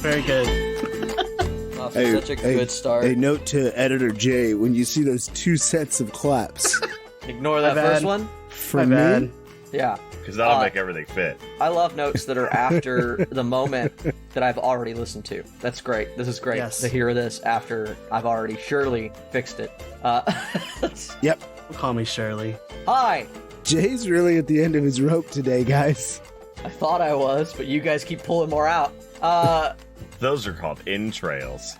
Very good. Off to such a good start. A note to Editor J, when you see those 2 sets of claps. Ignore that first one. From me? Yeah. Because that'll make everything fit. I love notes that are after the moment that I've already listened to. That's great. This is great to hear this after I've already surely fixed it. Yep. Call me Shirley. Hi. Jay's really at the end of his rope today, guys. I thought I was, but you guys keep pulling more out. Those are called entrails.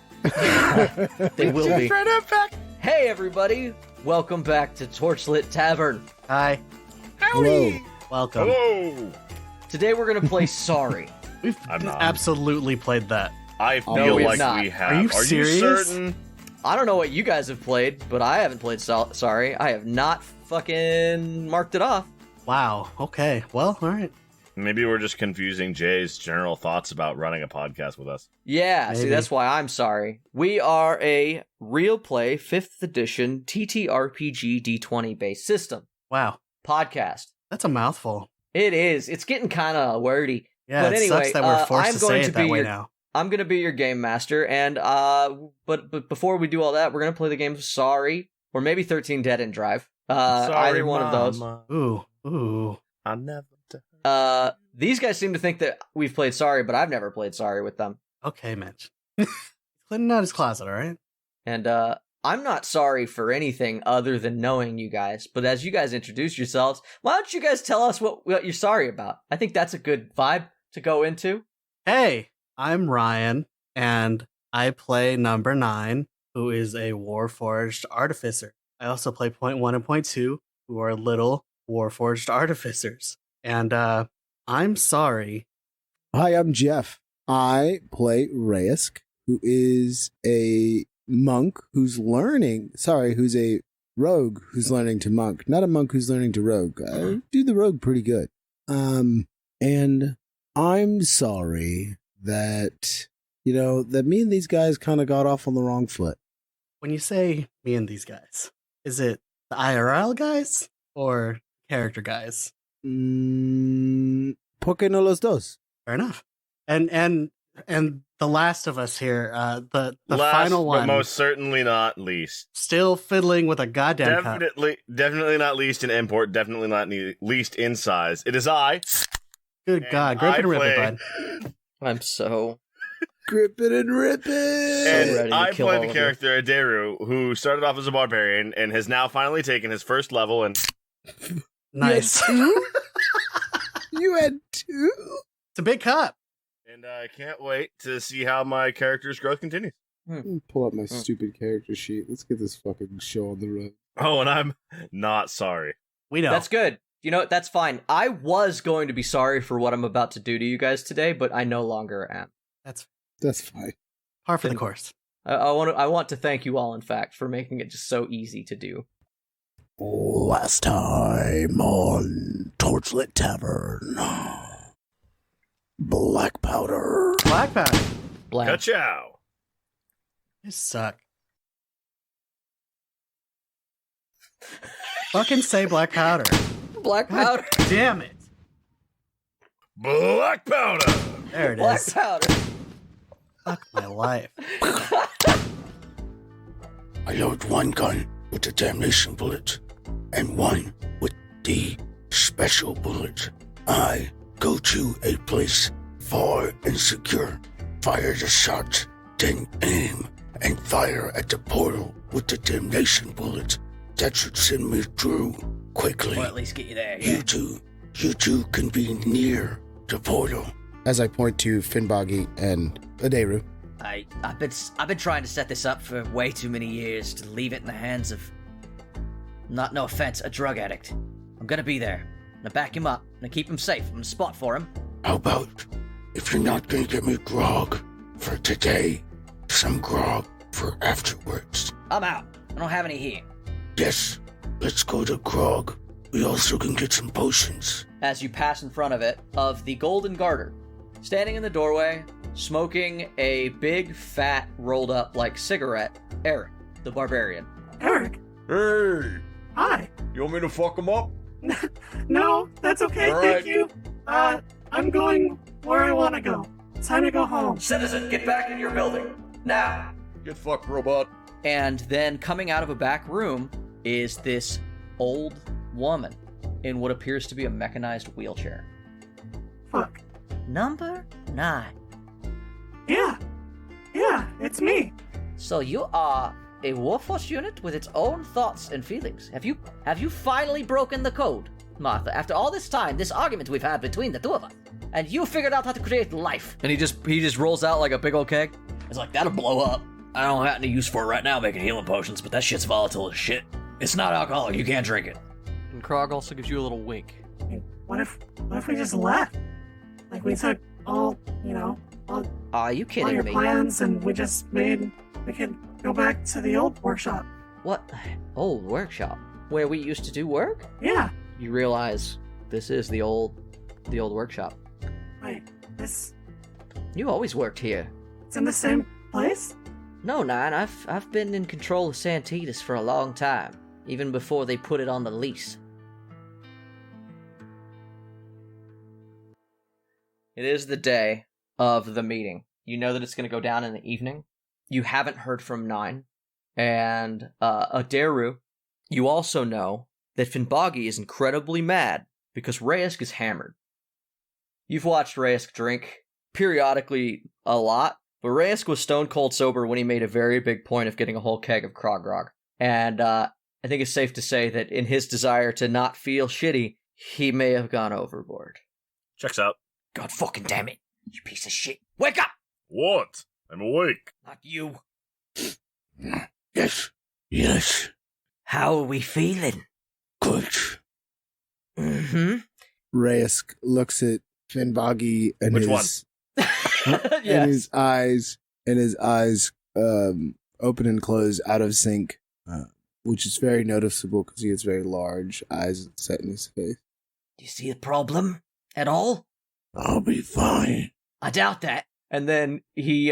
They will be. Hey, everybody. Welcome back to Torchlit Tavern. Hi. Hello. Welcome. Hello. Today we're going to play Sorry. We've absolutely played that. I feel we've like not. we have. Are you serious? You certain? I don't know what you guys have played, but I haven't played Sorry. I have not fucking marked it off. Wow. Okay. Well, all right. Maybe we're just confusing Jay's general thoughts about running a podcast with us. Yeah, Maybe. see, that's why I'm sorry. We are a real play 5th edition TTRPG D20 based system. Wow. Podcast. That's a mouthful. It is. It's getting kind of wordy. Yeah, but it anyway, sucks that we're forced I'm to going say to it that be way your, now. I'm going to be your game master, and but before we do all that, we're going to play the game of Sorry, or maybe 13 Dead End Drive. Sorry, either one of those. Ooh. I never. These guys seem to think that we've played Sorry, but I've never played Sorry with them. Okay, Mitch. Cleaning out his closet, all right? And I'm not sorry for anything other than knowing you guys. But as you guys introduce yourselves, why don't you guys tell us what you're sorry about? I think that's a good vibe to go into. Hey, I'm Ryan, and I play number 9, who is a Warforged Artificer. I also play point 1 and point 2, who are little Warforged Artificers. And I'm sorry. Hi, I'm Jeff. I play Raisk, who is a monk who's who's a rogue who's learning to monk. Not a monk who's learning to rogue. I do the rogue pretty good. And I'm sorry that, that me and these guys kind of got off on the wrong foot. When you say me and these guys, is it the IRL guys or character guys? ¿Por qué no los dos? Fair enough. And the last of us here, the last, final one, but most certainly not least. still fiddling with a goddamn cup. Definitely not least in import. Definitely not least in size. It is I. Good God, grip it and rip it, bud. I'm so Grip it and rip it! ready And to I kill play all the of character Adaru, who started off as a barbarian and has now finally taken his first level and Nice. You had 2? It's a big cup. And I can't wait to see how my character's growth continues. Let me pull up my stupid character sheet. Let's get this fucking show on the road. Oh, and I'm not sorry. We know. That's good. You know what? That's fine. I was going to be sorry for what I'm about to do to you guys today, but I no longer am. That's fine. Par for the course. I want to thank you all, in fact, for making it just so easy to do. Last time on Torchlit Tavern. Blackpowder. Blackpowder. Black. Ka-chow. You suck. Fucking say black powder. Black powder. Damn it. Black powder. There it Black is. powder. Fuck my life. I load one gun with the damnation bullet and one with the special bullet. I go to a place far and secure, fire the shot, then aim and fire at the portal with the damnation bullet. That should send me through quickly. Or at least get you there. You two can be near the portal. As I point to Finboggy and Adaru. I've been trying to set this up for way too many years to leave it in the hands of, no offense, a drug addict. I'm gonna be there. I'm gonna back him up. I'm gonna keep him safe. I'm gonna spot for him. How about, if you're not gonna get me grog for today, some grog for afterwards? I'm out. I don't have any here. Yes, let's go to grog. We also can get some potions. As you pass in front of the Golden Garter, standing in the doorway, smoking a big, fat, rolled up like cigarette, Eric, the barbarian. Eric. Hey. Hi. You want me to fuck him up? No, that's okay. All Thank right. you. I'm going where I want to go. time to go home. Citizen, get back in your building. Now. Get fucked, robot. And then coming out of a back room is this old woman in what appears to be a mechanized wheelchair. Fuck. Number 9. Yeah, it's me. So you are a Warforged unit with its own thoughts and feelings. Have you finally broken the code, Martha? After all this time, this argument we've had between the two of us, and you figured out how to create life. And he just rolls out like a big old keg. It's like, that'll blow up. I don't have any use for it right now making healing potions, but that shit's volatile as shit. It's not alcoholic, you can't drink it. And Krog also gives you a little wink. What if we just left? Like we took all Are you all kidding your me? plans and we could go back to the old workshop. What? Old workshop? Where we used to do work? Yeah. You realize this is the old workshop. Wait, this You always worked here. it's in the same place? No, Nine, I've been in control of Santos for a long time, even before they put it on the lease. It is the day of the meeting. You know that it's going to go down in the evening. You haven't heard from Nine. And Adaru, you also know that Finboggy is incredibly mad because Reyes is hammered. You've watched Reyes drink periodically a lot, but Reyes was stone cold sober when he made a very big point of getting a whole keg of Krog Grog. And I think it's safe to say that in his desire to not feel shitty, he may have gone overboard. Checks out. God fucking damn it, you piece of shit. Wake up! What? I'm awake. Not you. Yes, How are we feeling? good. Mm-hmm. Reyes looks at Finboggy and Which his and Yes. his eyes open and close out of sync, which is very noticeable because he has very large eyes set in his face. Do you see the problem at all? I'll be fine. I doubt that. And then he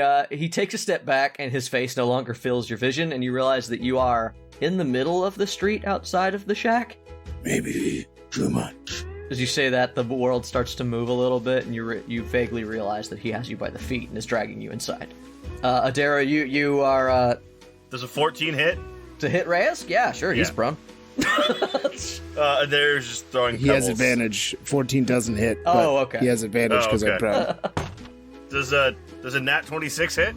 takes a step back, and his face no longer fills your vision, and you realize that you are in the middle of the street outside of the shack. Maybe too much. As you say that, the world starts to move a little bit, and you vaguely realize that he has you by the feet and is dragging you inside. Adara, you are Does a 14 hit? to hit Reyes? Yeah, sure, he's Yeah. prone. There's just throwing He has pebbles. advantage. 14 doesn't hit. but Oh, okay. He has advantage Oh, because okay. I'm proud. Does a nat 26 hit?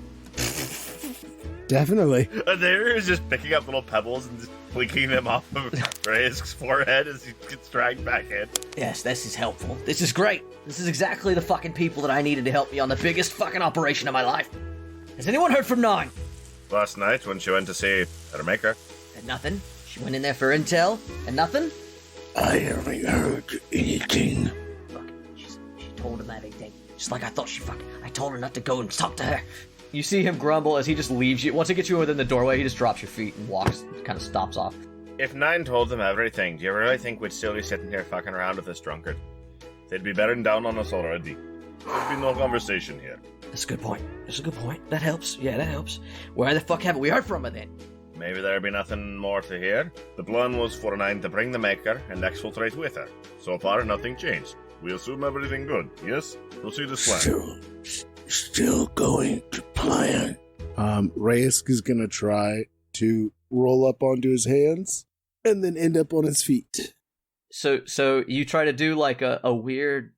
Definitely. There is just picking up little pebbles and just flicking them off of Reyes' forehead as he gets dragged back in. Yes, this is helpful. This is great. This is exactly the fucking people that I needed to help me on the biggest fucking operation of my life. Has anyone heard from Nine? Last night when she went to see her maker. And nothing. She went in there for intel, and nothing. I haven't heard anything. Fuck. She told him everything. Just like I thought I told her not to go and talk to her. You see him grumble as he just leaves you. Once he gets you within the doorway, he just drops your feet and walks, kind of stops off. If Nine told them everything, do you really think we'd still be sitting here fucking around with this drunkard? They'd be bearing down on us already. There'd be no conversation here. That's a good point. That's a good point. That helps. Yeah, that helps. Where the fuck haven't we heard from her then? Maybe there'd be nothing more to hear. The plan was for Nine to bring the maker and exfiltrate with her. So far, nothing changed. We assume everything good, yes? Proceed as planned. Still going to plan. Reyes is going to try to roll up onto his hands and then end up on his feet. So you try to do like a weird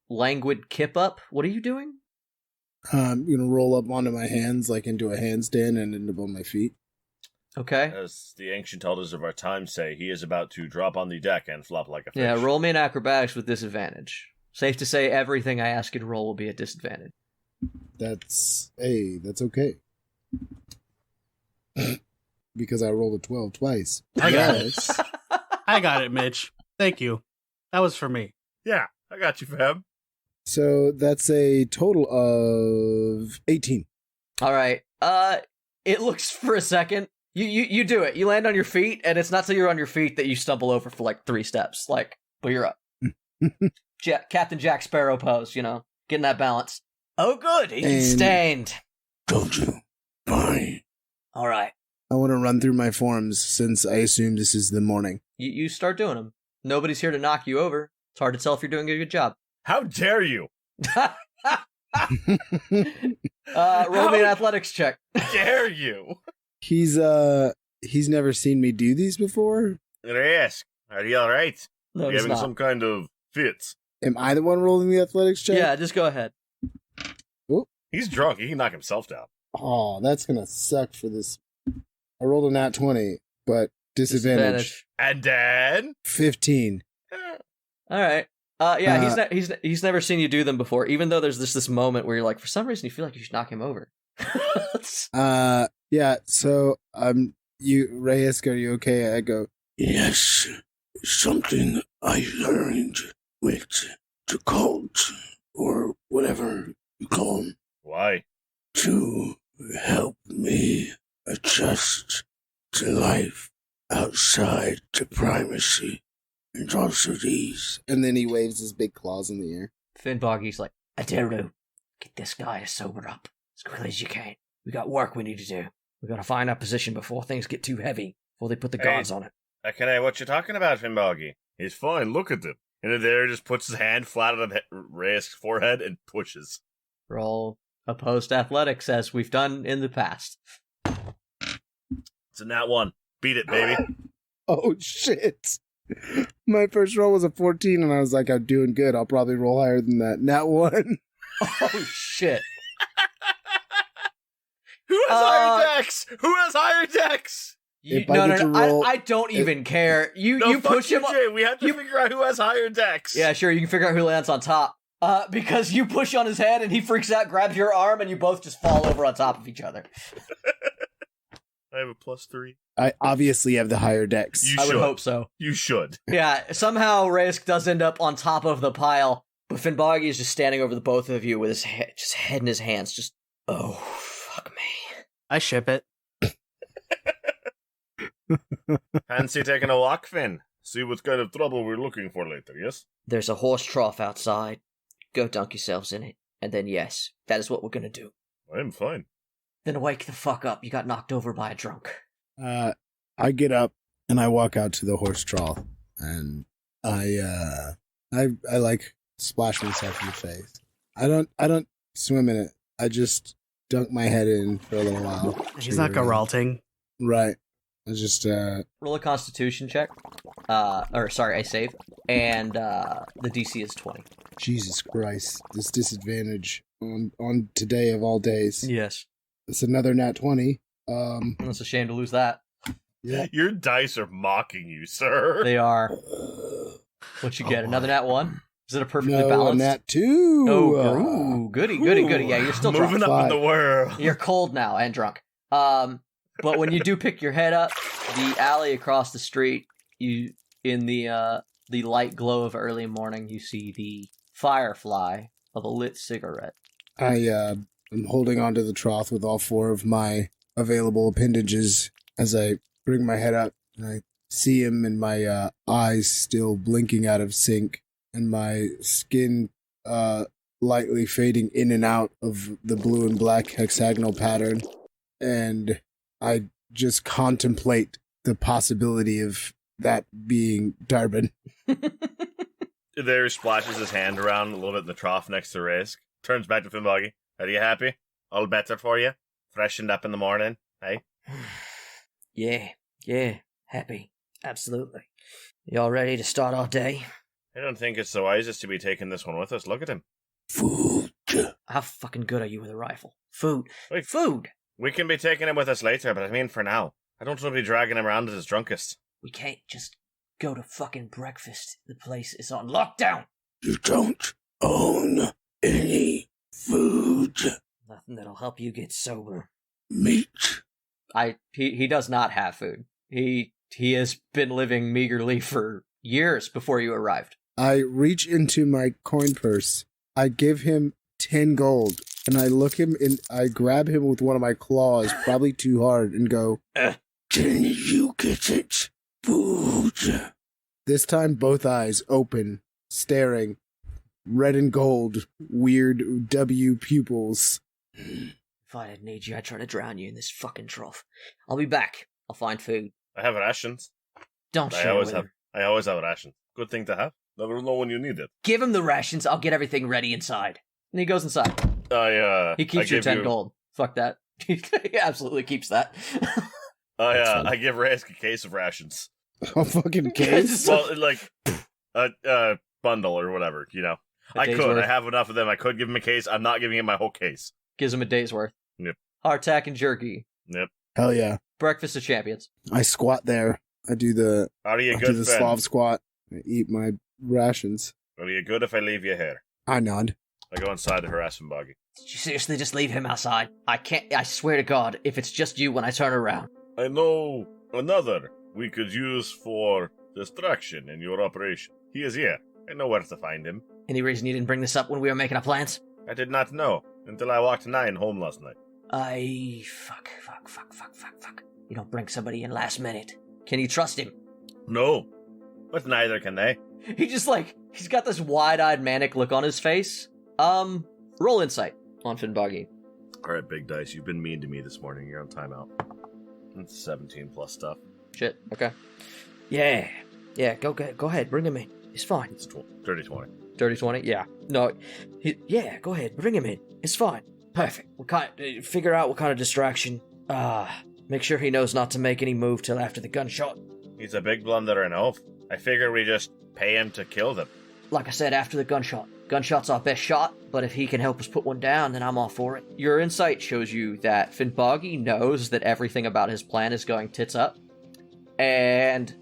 languid kip up. What are you doing? I'm going to roll up onto my hands like into a handstand and end up on my feet. Okay. As the ancient elders of our time say, he is about to drop on the deck and flop like a fish. Yeah, roll me an acrobatics with disadvantage. Safe to say everything I ask you to roll will be at disadvantage. That's okay. Because I rolled a 12 twice. I got it. Yes. I got it, Mitch. Thank you. That was for me. Yeah, I got you, fam. So that's a total of 18. All right. It looks for a second. You do it. You land on your feet, and it's not till you're on your feet that you stumble over for like 3 steps. Like, but you're up. Captain Jack Sparrow pose, getting that balance. Oh, good. He can And- stand. Told you. Fine. All right. I want to run through my forms since I assume this is the morning. You start doing them. Nobody's here to knock you over. It's hard to tell if you're doing a good job. How dare you? Roll me an athletics check. Dare you? He's never seen me do these before. Yes. Are you alright? No, You he's having not. some kind of fit? Am I the one rolling the athletics check? Yeah, just go ahead. He's drunk. He can knock himself down. Oh, that's gonna suck for this. I rolled a nat 20, but disadvantage. And then 15. All right. He's never seen you do them before. Even though there's this moment where you're like, for some reason, you feel like you should knock him over. Yeah. So you Reyes, are you okay? I go. Yes, something I learned with the cult, or whatever you call them, why? to help me adjust to life outside the primacy and also these. And then he waves his big claws in the air. Finnboggy's like, Adaru, get this guy to sober up as quickly as you can. We got work we need to do. We gotta find our position before things get too heavy, before they put the Hey. guards on it. Akane, what you talking about, Fimbagi? He's fine, look at him. And Adair just puts his hand flat on Reyes' forehead and pushes. roll opposed athletics as we've done in the past. It's a nat 1. Beat it, baby. Oh shit! My first roll was a 14, and I was like, I'm doing good. I'll probably roll higher than that. Nat 1. Oh shit! Who has higher decks? Who has higher decks? If I get to roll- I don't even care. You No, fuck push him. Jay. We have to figure out who has higher decks. Yeah, sure. You can figure out who lands on top. Because you push on his head and he freaks out, grabs your arm, and you both just fall over on top of each other. I have a +3. I obviously have the higher decks. You I would should. hope so. You should. Yeah, somehow Reyes does end up on top of the pile, but Finnboggy is just standing over the both of you with his head in his hands, just, oh, fuck me. I ship it. Fancy taking a walk, Finn? See what kind of trouble we're looking for later, yes? There's a horse trough outside. Go dunk yourselves in it. And then, yes, that is what we're gonna do. I'm fine. Then wake the fuck up. You got knocked over by a drunk. I get up and I walk out to the horse trough, and I like splash myself in the face. I don't swim in it. I just dunk my head in for a little while. He's not Geralting. Right. I just Roll a Constitution check, a save, and the DC is 20. Jesus Christ, this disadvantage on today of all days. Yes. It's another nat 20. It's a shame to lose that. Yeah. Your dice are mocking you, sir. They are. What you get? Another nat 1? Is it a perfectly No, balanced? nat 2. Oh, goody. Yeah, you're still drunk. Moving up in the world. You're cold now and drunk. But when you do pick your head up, the alley across the street, you in the light glow of early morning, you see the firefly of a lit cigarette. I am holding onto the trough with all 4 of my available appendages as I bring my head up, and I see him, and my eyes still blinking out of sync, and my skin lightly fading in and out of the blue and black hexagonal pattern, and I just contemplate the possibility of that being Darbin. There splashes his hand around a little bit in the trough next to Risk. Turns back to Fimbagi. Are you happy? All better for you? Freshened up in the morning? Hey? Yeah, happy. Absolutely. Y'all ready to start our day? I don't think it's the wisest to be taking this one with us. Look at him. Food. How fucking good are you with a rifle? Food. Wait. Food! We can be taking him with us later, but I mean for now. I don't want to be dragging him around at his drunkest. We can't just go to fucking breakfast. The place is on lockdown. You don't own any food. Nothing that'll help you get sober. Meat. He does not have food. He has been living meagerly for years before you arrived. I reach into my coin purse. I give him 10 gold, and I look him in. I grab him with one of my claws, probably too hard, and go, Can you get it? Food. This time, both eyes open, staring, red and gold, weird W pupils. If I didn't need you, I'd try to drown you in this fucking trough. I'll be back. I'll find food. I have rations. Don't I share always with have. him. I always have rations. Good thing to have. Never know when you need it. Give him the rations. I'll get everything ready inside. And he goes inside. He keeps your 10 gold. Fuck that. He absolutely keeps that. I give Reyes a case of rations. A fucking case? Well, like a bundle or whatever, you know. I have enough of them. I could give him a case. I'm not giving him my whole case. Gives him a day's worth. Yep. Hardtack and jerky. Yep. Hell yeah. Breakfast of champions. I squat there. I do the Slav squat. I eat my rations. Are you good if I leave you here? I nod. I go inside to harass Finboggy. Did you seriously just leave him outside? I swear to God, if it's just you when I turn around. I know another we could use for distraction in your operation. He is here. I know where to find him. Any reason you didn't bring this up when we were making our plans? I did not know until I walked 9 home last night. Fuck. You don't bring somebody in last minute. Can you trust him? No, but neither can they. He just he's got this wide-eyed manic look on his face. Roll insight on Finboggy. Alright, Big Dice, you've been mean to me this morning. You're on timeout. It's 17 plus stuff. Shit, okay. Yeah, go ahead, bring him in. It's fine. It's dirty 20. Dirty 20? Yeah. No. Yeah, go ahead, bring him in. It's fine. Perfect. We'll figure out what kind of distraction. Make sure he knows not to make any move till after the gunshot. He's a big blunderer and oaf. I figure we just pay him to kill them. Like I said, after the gunshot. Gunshot's our best shot, but if he can help us put one down, then I'm all for it. Your insight shows you that Finboggy knows that everything about his plan is going tits up, and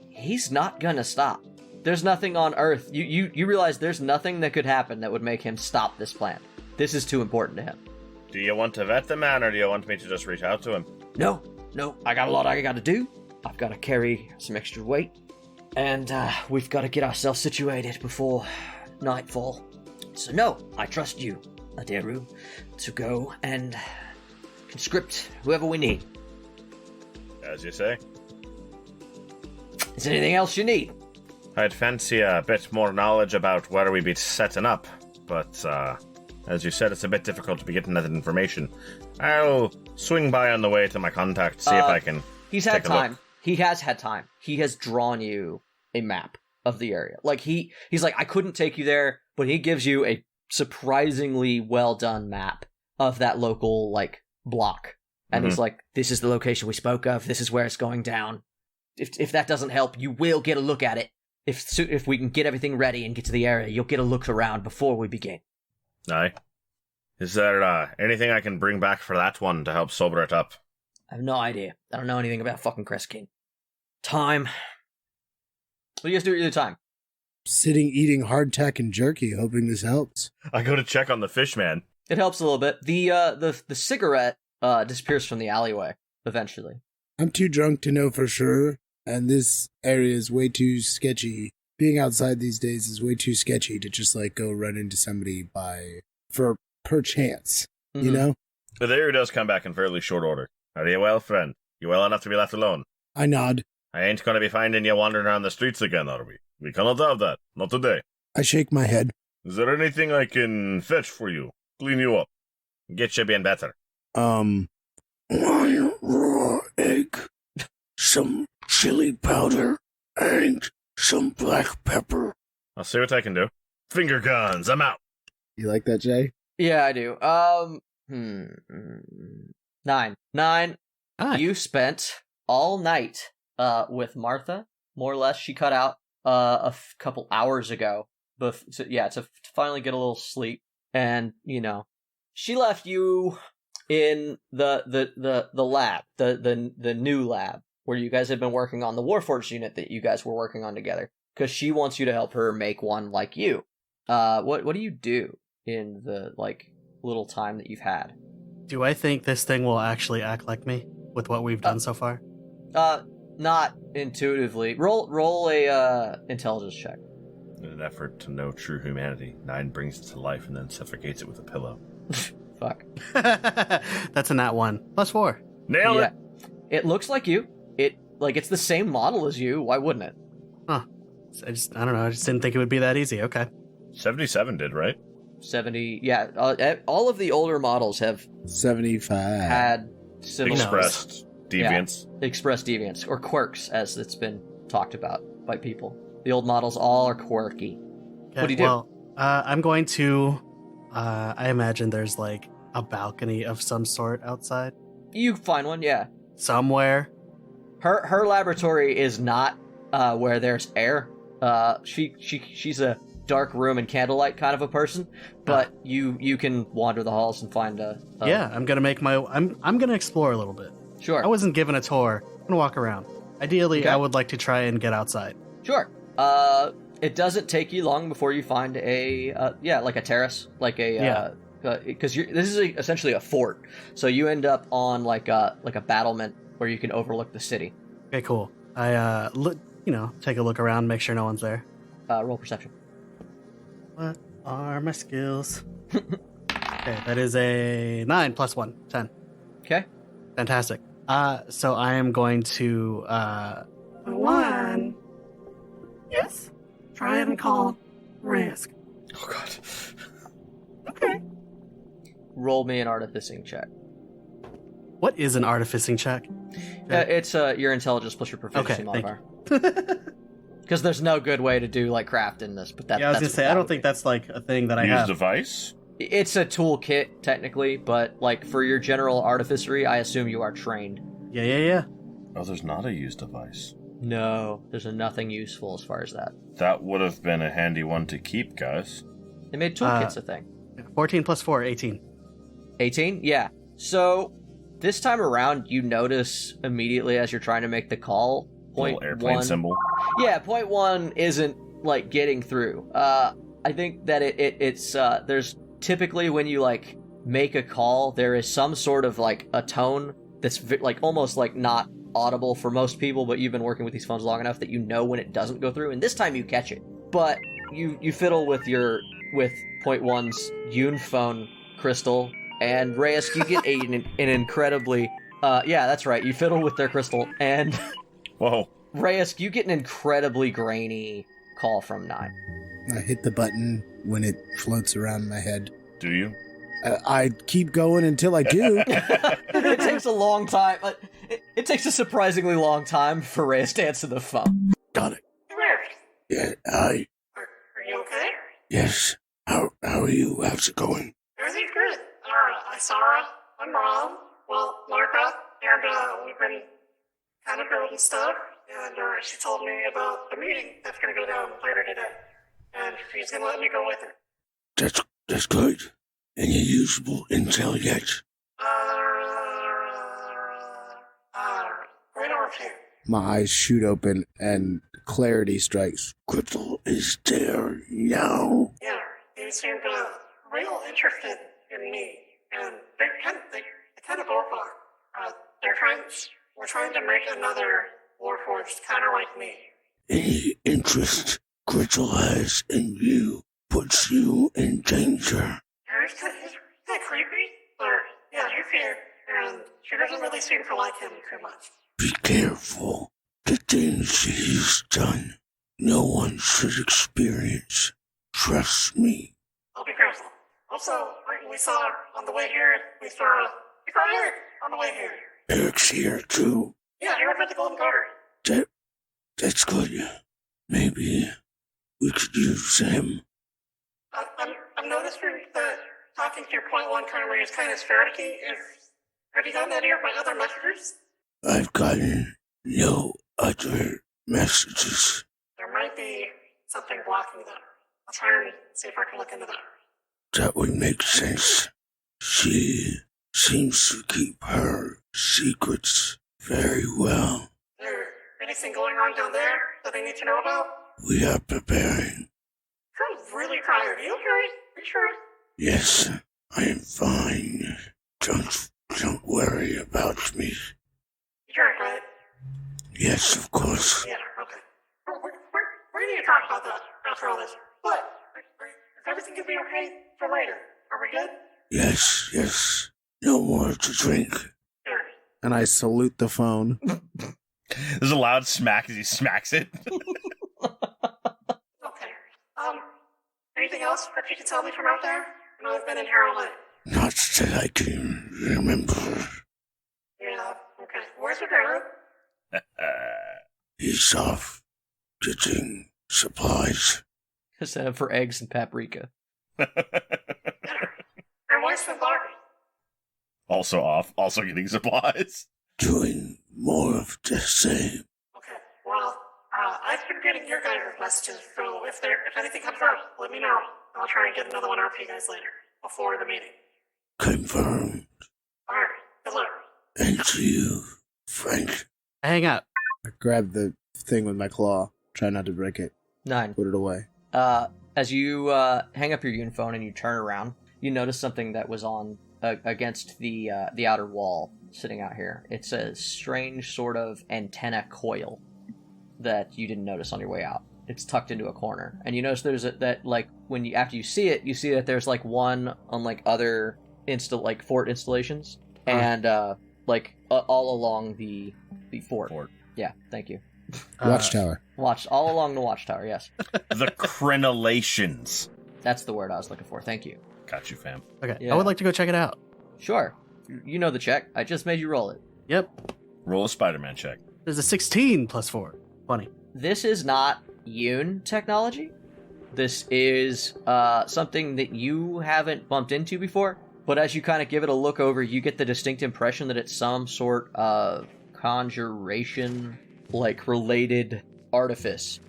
he's not gonna stop. There's nothing on Earth. You realize there's nothing that could happen that would make him stop this plan. This is too important to him. Do you want to vet the man, or do you want me to just reach out to him? No. I got a lot I gotta do. I've gotta carry some extra weight. And we've gotta get ourselves situated before nightfall. So no, I trust you, Aderu, to go and conscript whoever we need. As you say. Is there anything else you need? I'd fancy a bit more knowledge about where we be setting up, but as you said, it's a bit difficult to be getting that information. I'll swing by on the way to my contact, see if I can. He's had time. He has had time. He has drawn you a map of the area. He's like, I couldn't take you there, but he gives you a surprisingly well done map of that local block. And he's like, this is the location we spoke of. This is where it's going down. If that doesn't help, you will get a look at it. If we can get everything ready and get to the area, you'll get a look around before we begin. Aye. Is there anything I can bring back for that one to help sober it up? I have no idea. I don't know anything about fucking Crest King. Time. What do you guys do with your time? Sitting eating hardtack and jerky, hoping this helps. I go to check on the fish man. It helps a little bit. The cigarette disappears from the alleyway eventually. I'm too drunk to know for sure, and this area is way too sketchy. Being outside these days is way too sketchy to just go run into somebody for perchance, you know? The area does come back in fairly short order. Are you well, friend? You well enough to be left alone? I nod. I ain't gonna be finding you wandering around the streets again, are we? We cannot have that. Not today. I shake my head. Is there anything I can fetch for you? Clean you up. Get you being better. One raw egg, some chili powder, and some black pepper. I'll see what I can do. Finger guns, I'm out. You like that, Jay? Yeah, I do. 9. You spent all night with Martha, more or less. She cut out couple hours ago, to finally get a little sleep. And she left you in the lab, the new lab where you guys had been working on the Warforged unit that you guys were working on together, because she wants you to help her make one like you. What do you do in the little time that you've had? Do I think this thing will actually act like me with what we've done so far? Not intuitively. Roll a intelligence check. In an effort to know true humanity, 9 brings it to life and then suffocates it with a pillow. Fuck. That's a nat 1. +4. Nailed it! It looks like you. It's the same model as you. Why wouldn't it? Huh. I don't know. I just didn't think it would be that easy. Okay. 77 did, right? 70. Yeah. All of the older models have 75 had similar expressed deviance. Yeah, expressed deviance, or quirks, as it's been talked about by people. The old models all are quirky. Okay, What do you do? Well, I'm going to I imagine there's like a balcony of some sort outside You find one, yeah. somewhere. Her laboratory is not where there's air. She's a dark room and candlelight kind of a person, but you can wander the halls and find a Yeah, I'm gonna make my. I'm gonna explore a little bit. Sure. I wasn't given a tour. I'm gonna walk around. Ideally, Okay. I would like to try and get outside. Sure. It doesn't take you long before you find a like a terrace, like a because this is essentially a fort. So you end up on like a battlement where you can overlook the city. Okay, cool. I take a look around, make sure no one's there. Roll perception. What are my skills? Okay, that is a 9 plus 1, 10. Okay. Fantastic. So I am going to 1. Yes. Try it and call Risk. Oh god. Okay. Roll me an artificing check. what is an artificing check? It's your intelligence plus your proficiency Okay, thank modifier. Because there's no good way to do like craft in this, but Yeah, I was gonna say I don't think that's like a thing that I Use have. device? it's a toolkit technically, but like for your general artificery, I assume you are trained. Yeah. Oh, there's not a use device. No, there's nothing useful as far as that. That would have been a handy one to keep, guys. They made toolkits a thing. 14 plus 4, 18. 18? Yeah. So this time around, you notice immediately as you're trying to make the call. Little airplane symbol. Yeah, point 1 isn't like getting through. I think that it's there's typically when you like make a call, there is some sort of like a tone that's like almost like not audible for most people, but you've been working with these phones long enough that you know when it doesn't go through, and this time you catch it. But you fiddle with point 1's Unphone crystal, and Reyes, you get an incredibly yeah, that's right, you fiddle with their crystal, and Whoa. Reyes, you get an incredibly grainy call from 9. I hit the button when it floats around my head. Do you? I keep going until I do. It takes a long time. It takes a surprisingly long time for Reyes to answer the phone. Got it. Risk. Yeah, Are you okay? yes. How are you? How's it going? Everything's good. I saw my mom, Martha, and we've been kind of building stuff, and she told me about the meeting that's going to go down later today, and she's going to let me go with her. That's good. Any usable intel yet? Right over here. My eyes shoot open and clarity strikes. Griffle is there now. Yeah, they seemed real interested in me, and they kind of both are. We're trying to make another Warforged kind of like me. Any interest Griffle has in you puts you in danger. He's kind of creepy, but yeah, he's here, and she doesn't really seem to like him too much. Be careful. The things he's done, no one should experience. Trust me. I'll be careful. Also, we saw on the way here, we saw Eric on the way here. Eric's here too. Yeah, he was at the Golden Guard. That's good. Maybe we could use him. I'm noticing that talking to your point 1 currently is kind of staticky. Have you gotten that here by other messengers? I've gotten no other messages. There might be something blocking that. I'll try and see if I can look into that. That would make sense. She seems to keep her secrets very well. Is there anything going on down there that I need to know about? We are preparing. I'm really tired. Are you okay? Are you sure? Yes, I am fine. Don't worry about me. You're right. Yes, of course. Yeah, okay. We're going to talk about that after all this. But, is everything going to be okay for later? Are we good? Yes. No more to drink. Sure. And I salute the phone. There's a loud smack as he smacks it. Okay. Anything else that you can tell me from out there? I know I've been in here all night. Not that I can remember. Yeah, okay. Where's the driver? He's off getting supplies. Just for eggs and paprika. Yeah. where's Finbarby? Also off, also getting supplies. Doing more of the same. Okay, well, I've been getting your guys' messages, so if anything comes up, let me know. I'll try and get another one out for you guys later, before the meeting. Confirmed. Alright, good luck. And to you, Frank. I hang up. I grab the thing with my claw. Try not to break it. 9. Put it away. As you hang up your uniphone and you turn around, you notice something that was on against the outer wall sitting out here. It's a strange sort of antenna coil that you didn't notice on your way out. It's tucked into a corner, and you notice there's after you see it, you see that there's like one on like other fort installations, and all along the fort. Yeah, thank you. Watchtower. All along the watchtower. Yes, The crenellations. that's the word I was looking for. Thank you. Got you, fam. Okay, Yeah. I would like to go check it out. Sure, you know the check. I just made you roll it. Yep. Roll a Spider-Man check. There's a 16 plus 4. 20. This is not Yoon technology. This is something that you haven't bumped into before, but as you kind of give it a look over, you get the distinct impression that it's some sort of conjuration, like related artifice.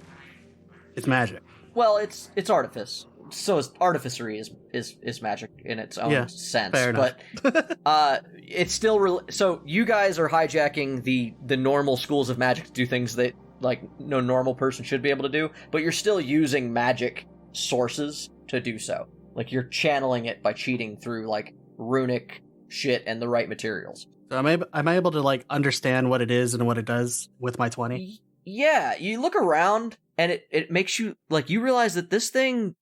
It's magic. Well, it's artifice. So artificery is magic in its own sense, fair enough. but it's still so you guys are hijacking the normal schools of magic to do things that like no normal person should be able to do, but you're still using magic sources to do so. Like you're channeling it by cheating through like runic shit and the right materials. So am I able to like understand what it is and what it does with my 20? Yeah, you look around and it makes you like you realize that this thing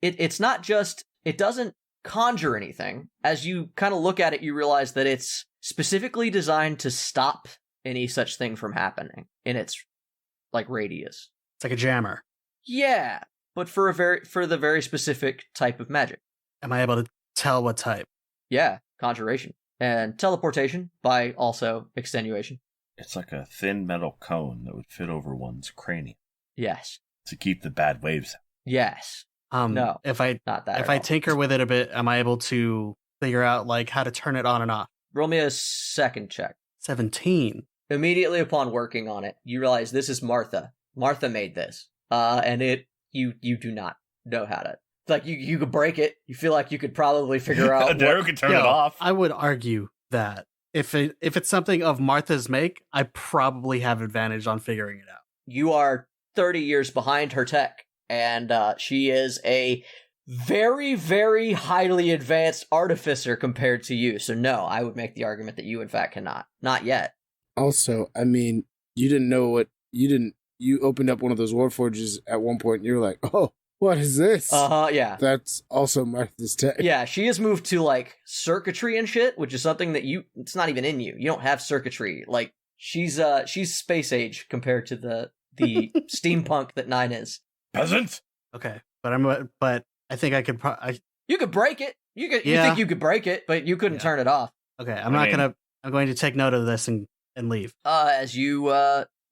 it's not just it doesn't conjure anything. As you kind of look at it, you realize that it's specifically designed to stop any such thing from happening in its like radius. It's like a jammer. Yeah, but for the very specific type of magic. Am I able to tell what type? Yeah, conjuration and teleportation by also extenuation. It's like a thin metal cone that would fit over one's cranium Yes. to keep the bad waves out. Yes. No, If I not that. if at I all. tinker with it a bit, am I able to figure out like how to turn it on and off? Roll me a second check. 17. Immediately upon working on it, you realize this is Martha. Martha made this, and you do not know how to. It's like you could break it. You feel like you could probably figure out. Daryl could turn Yo, it off. I would argue that if it's something of Martha's make, I probably have advantage on figuring it out. You are 30 years behind her tech, and she is a very, very highly advanced artificer compared to you. So no, I would make the argument that you in fact cannot. Not yet. Also, I mean, you didn't know what you opened up one of those warforges at one point and you were like, oh, what is this? Yeah. That's also Martha's tech. Yeah, she has moved to like circuitry and shit, which is something that it's not even in you. You don't have circuitry. Like she's space age compared to the steampunk that 9 is. Peasant? Okay, but I think I could. You could break it. You Yeah. think you could break it, but you couldn't turn it off. Okay, I'm going to take note of this and leave. As you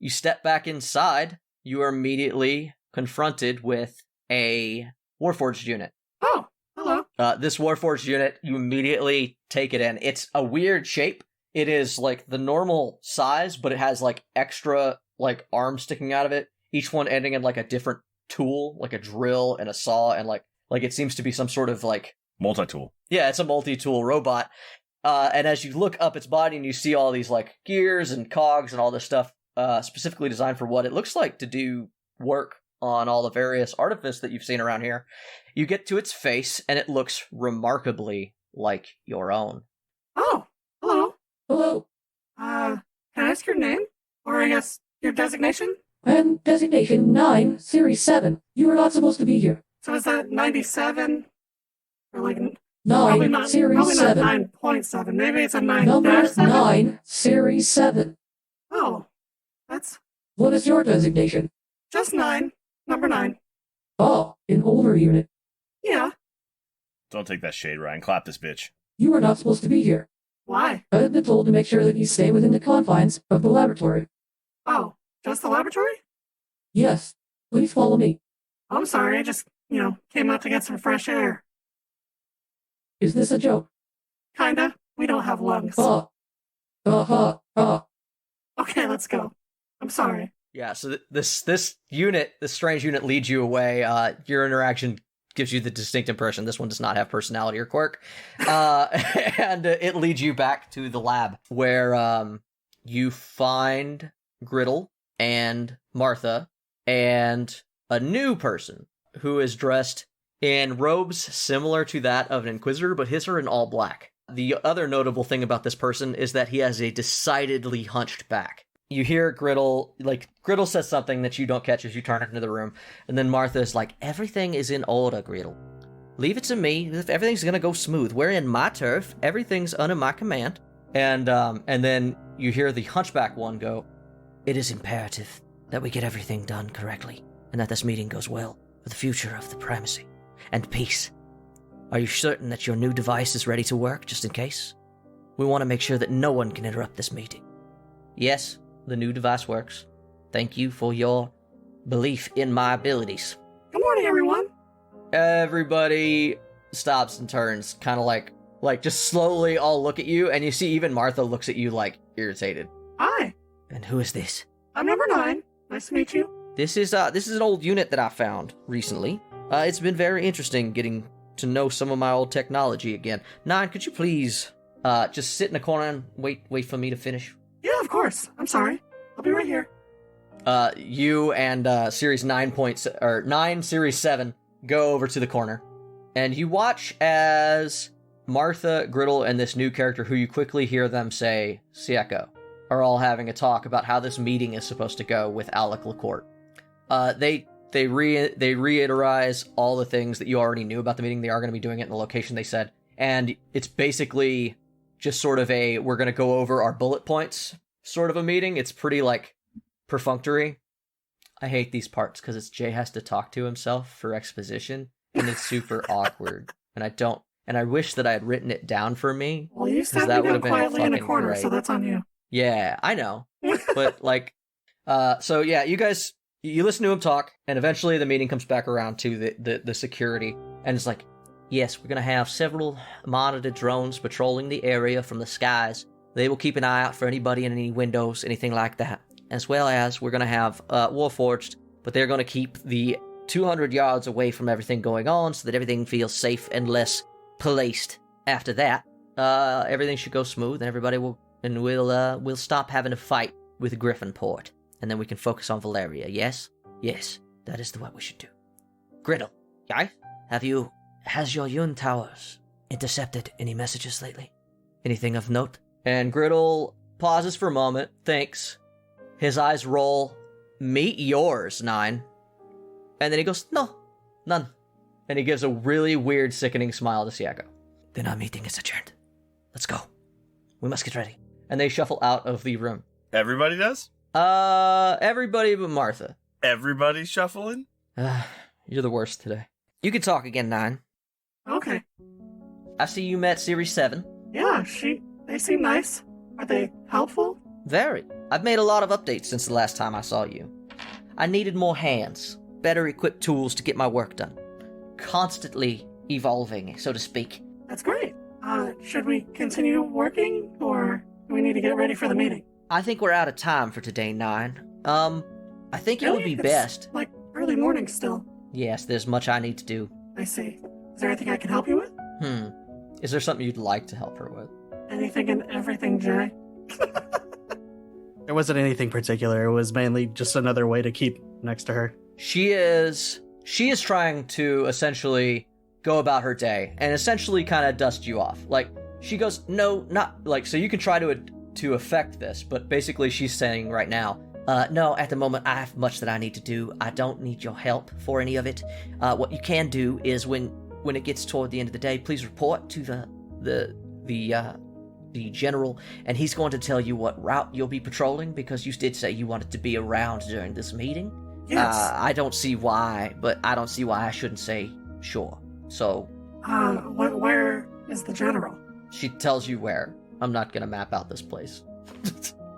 step back inside, you are immediately confronted with a Warforged unit. Oh, hello. This Warforged unit, you immediately take it in. It's a weird shape. It is like the normal size, but it has like extra like arms sticking out of it. Each one ending in like a different tool, like a drill and a saw, and like it seems to be some sort of like Multi-tool. yeah, it's a multi-tool robot. And as you look up its body and you see all these like gears and cogs and all this stuff, specifically designed for what it looks like to do work on all the various artifice that you've seen around here, you get to its face and it looks remarkably like your own. Oh, hello. Hello. Can I ask your name? Or I guess your designation? I'm Designation 9, Series 7. You are not supposed to be here. So is that 97? Or like, probably 9, not, Series probably 7. not 9.7. Maybe it's a 9 Number 7. 9, Series 7. Oh, that's What is your designation? just 9. Number 9. Oh, an older unit. Yeah. Don't take that shade, Ryan. Clap this bitch. You are not supposed to be here. Why? I have been told to make sure that you stay within the confines of the laboratory. Oh, just the laboratory? Yes. Please follow me. I'm sorry, I just, came out to get some fresh air. Is this a joke? Kinda. We don't have lungs. Okay, let's go. I'm sorry. Yeah, so this strange unit leads you away. Your interaction gives you the distinct impression this one does not have personality or quirk. And it leads you back to the lab where you find Griddle and Martha and a new person who is dressed in robes similar to that of an Inquisitor, but his are in all black. The other notable thing about this person is that he has a decidedly hunched back. You hear Griddle says something that you don't catch as you turn into the room, and then Martha's like, everything is in order, Griddle. Leave it to me. If everything's gonna go smooth. We're in my turf. Everything's under my command. And then you hear the hunchback one go, it is imperative that we get everything done correctly, and that this meeting goes well for the future of the primacy and peace. Are you certain that your new device is ready to work, just in case? We want to make sure that no one can interrupt this meeting. Yes, the new device works. Thank you for your belief in my abilities. Good morning, everyone. Everybody stops and turns, kind of like just slowly all look at you, and you see even Martha looks at you like irritated. Hi. And who is this? I'm number 9. Nice to meet you. This is an old unit that I found recently. It's been very interesting getting to know some of my old technology again. 9, could you please just sit in a corner and wait for me to finish? Yeah, of course. I'm sorry. I'll be right here. You and Series 9 Series 7 go over to the corner, and you watch as Martha, Griddle, and this new character who you quickly hear them say, Sieko, are all having a talk about how this meeting is supposed to go with Alec LaCourte. They reiterate all the things that you already knew about the meeting. They are going to be doing it in the location they said, and it's basically just sort of we're going to go over our bullet points sort of a meeting. It's pretty, perfunctory. I hate these parts because Jay has to talk to himself for exposition, and it's super awkward, and I wish that I had written it down for me. Well, you sat me down quietly in a corner, great. So that's on you. Yeah, I know. But, so yeah, you guys, you listen to him talk, and eventually the meeting comes back around to the security, and it's like, yes, we're going to have several monitored drones patrolling the area from the skies. They will keep an eye out for anybody in any windows, anything like that. As well as we're going to have Warforged, but they're going to keep the 200 yards away from everything going on so that everything feels safe and less policed. After that, everything should go smooth, and everybody we'll stop having to fight with Griffinport, and then we can focus on Valeria. Yes, that is what we should do. Griddle, guys, has your Yun Towers intercepted any messages lately? Anything of note? And Griddle pauses for a moment, thinks. His eyes roll. Meet yours, 9. And then he goes, no, none. And he gives a really weird, sickening smile to Sieko. Then our meeting is adjourned. Let's go. We must get ready. And they shuffle out of the room. Everybody does? Everybody but Martha. Everybody's shuffling? You're the worst today. You can talk again, 9. Okay. I see you met Series 7. Yeah, they seem nice. Are they helpful? Very. I've made a lot of updates since the last time I saw you. I needed more hands, better equipped tools to get my work done. Constantly evolving, so to speak. That's great. Should we continue working, or do we need to get ready for the meeting? I think we're out of time for today, 9. I think it would be best. Like early morning still. Yes, there's much I need to do. I see. Is there anything I can help you with? Is there something you'd like to help her with? Anything and everything, Jay. There wasn't anything particular. It was mainly just another way to keep next to her. She is trying to essentially go about her day and essentially kind of dust you off. She goes, no, not so you can try to affect this, but basically she's saying right now, no, at the moment I have much that I need to do. I don't need your help for any of it. What you can do is when it gets toward the end of the day, please report to the general, and he's going to tell you what route you'll be patrolling, because you did say you wanted to be around during this meeting. Yes. I don't see why, but I don't see why I shouldn't say sure. So, where is the general? She tells you where. I'm not gonna map out this place.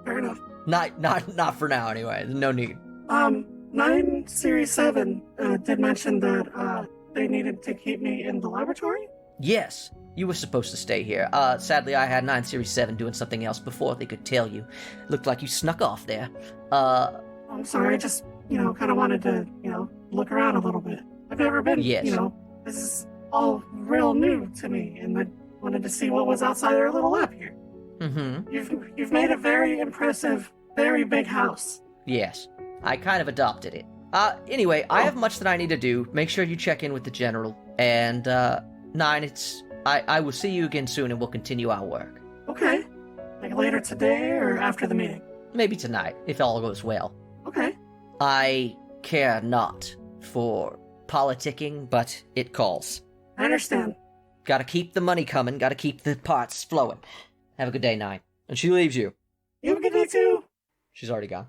Fair enough. Not for now, anyway. There's no need. 9 Series 7 did mention that they needed to keep me in the laboratory? Yes. You were supposed to stay here. Sadly, I had 9 Series 7 doing something else before they could tell you. Looked like you snuck off there. I'm sorry, I just, kind of wanted to, look around a little bit. I've never been, Yes. This is all real new to me, and I wanted to see what was outside our little lab here. Mm-hmm. You've made a very impressive, very big house. Yes. I kind of adopted it. Anyway, I have much that I need to do. Make sure you check in with the general. And, 9, I will see you again soon and we'll continue our work. Okay. Like later today or after the meeting? Maybe tonight, if all goes well. Okay. I care not for politicking, but it calls. I understand. Gotta keep the money coming, gotta keep the parts flowing. Have a good day, 9. And she leaves you. You have a good day too. She's already gone.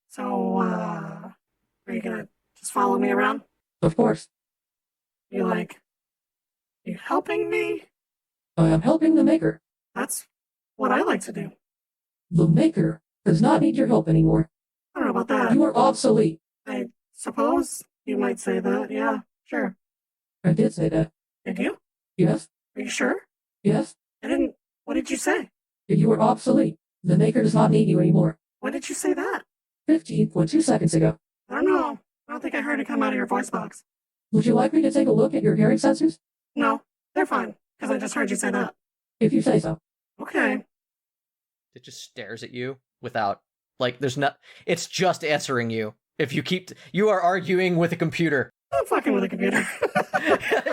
So, are you gonna just follow me around? Of course. You helping me? I am helping the Maker. That's what I like to do. The Maker does not need your help anymore. I don't know about that. You are obsolete. I suppose you might say that. Yeah, sure. I did say that. Did you? Yes. Are you sure? Yes. I didn't. What did you say? You are obsolete. The Maker does not need you anymore. When did you say that? 15.2 seconds ago. I don't know. I don't think I heard it come out of your voice box. Would you like me to take a look at your hearing sensors? No, they're fine, because I just heard you say that. If you say so. Okay. It just stares at you without, there's not, it's just answering you. If you are arguing with a computer. I'm fucking with a computer.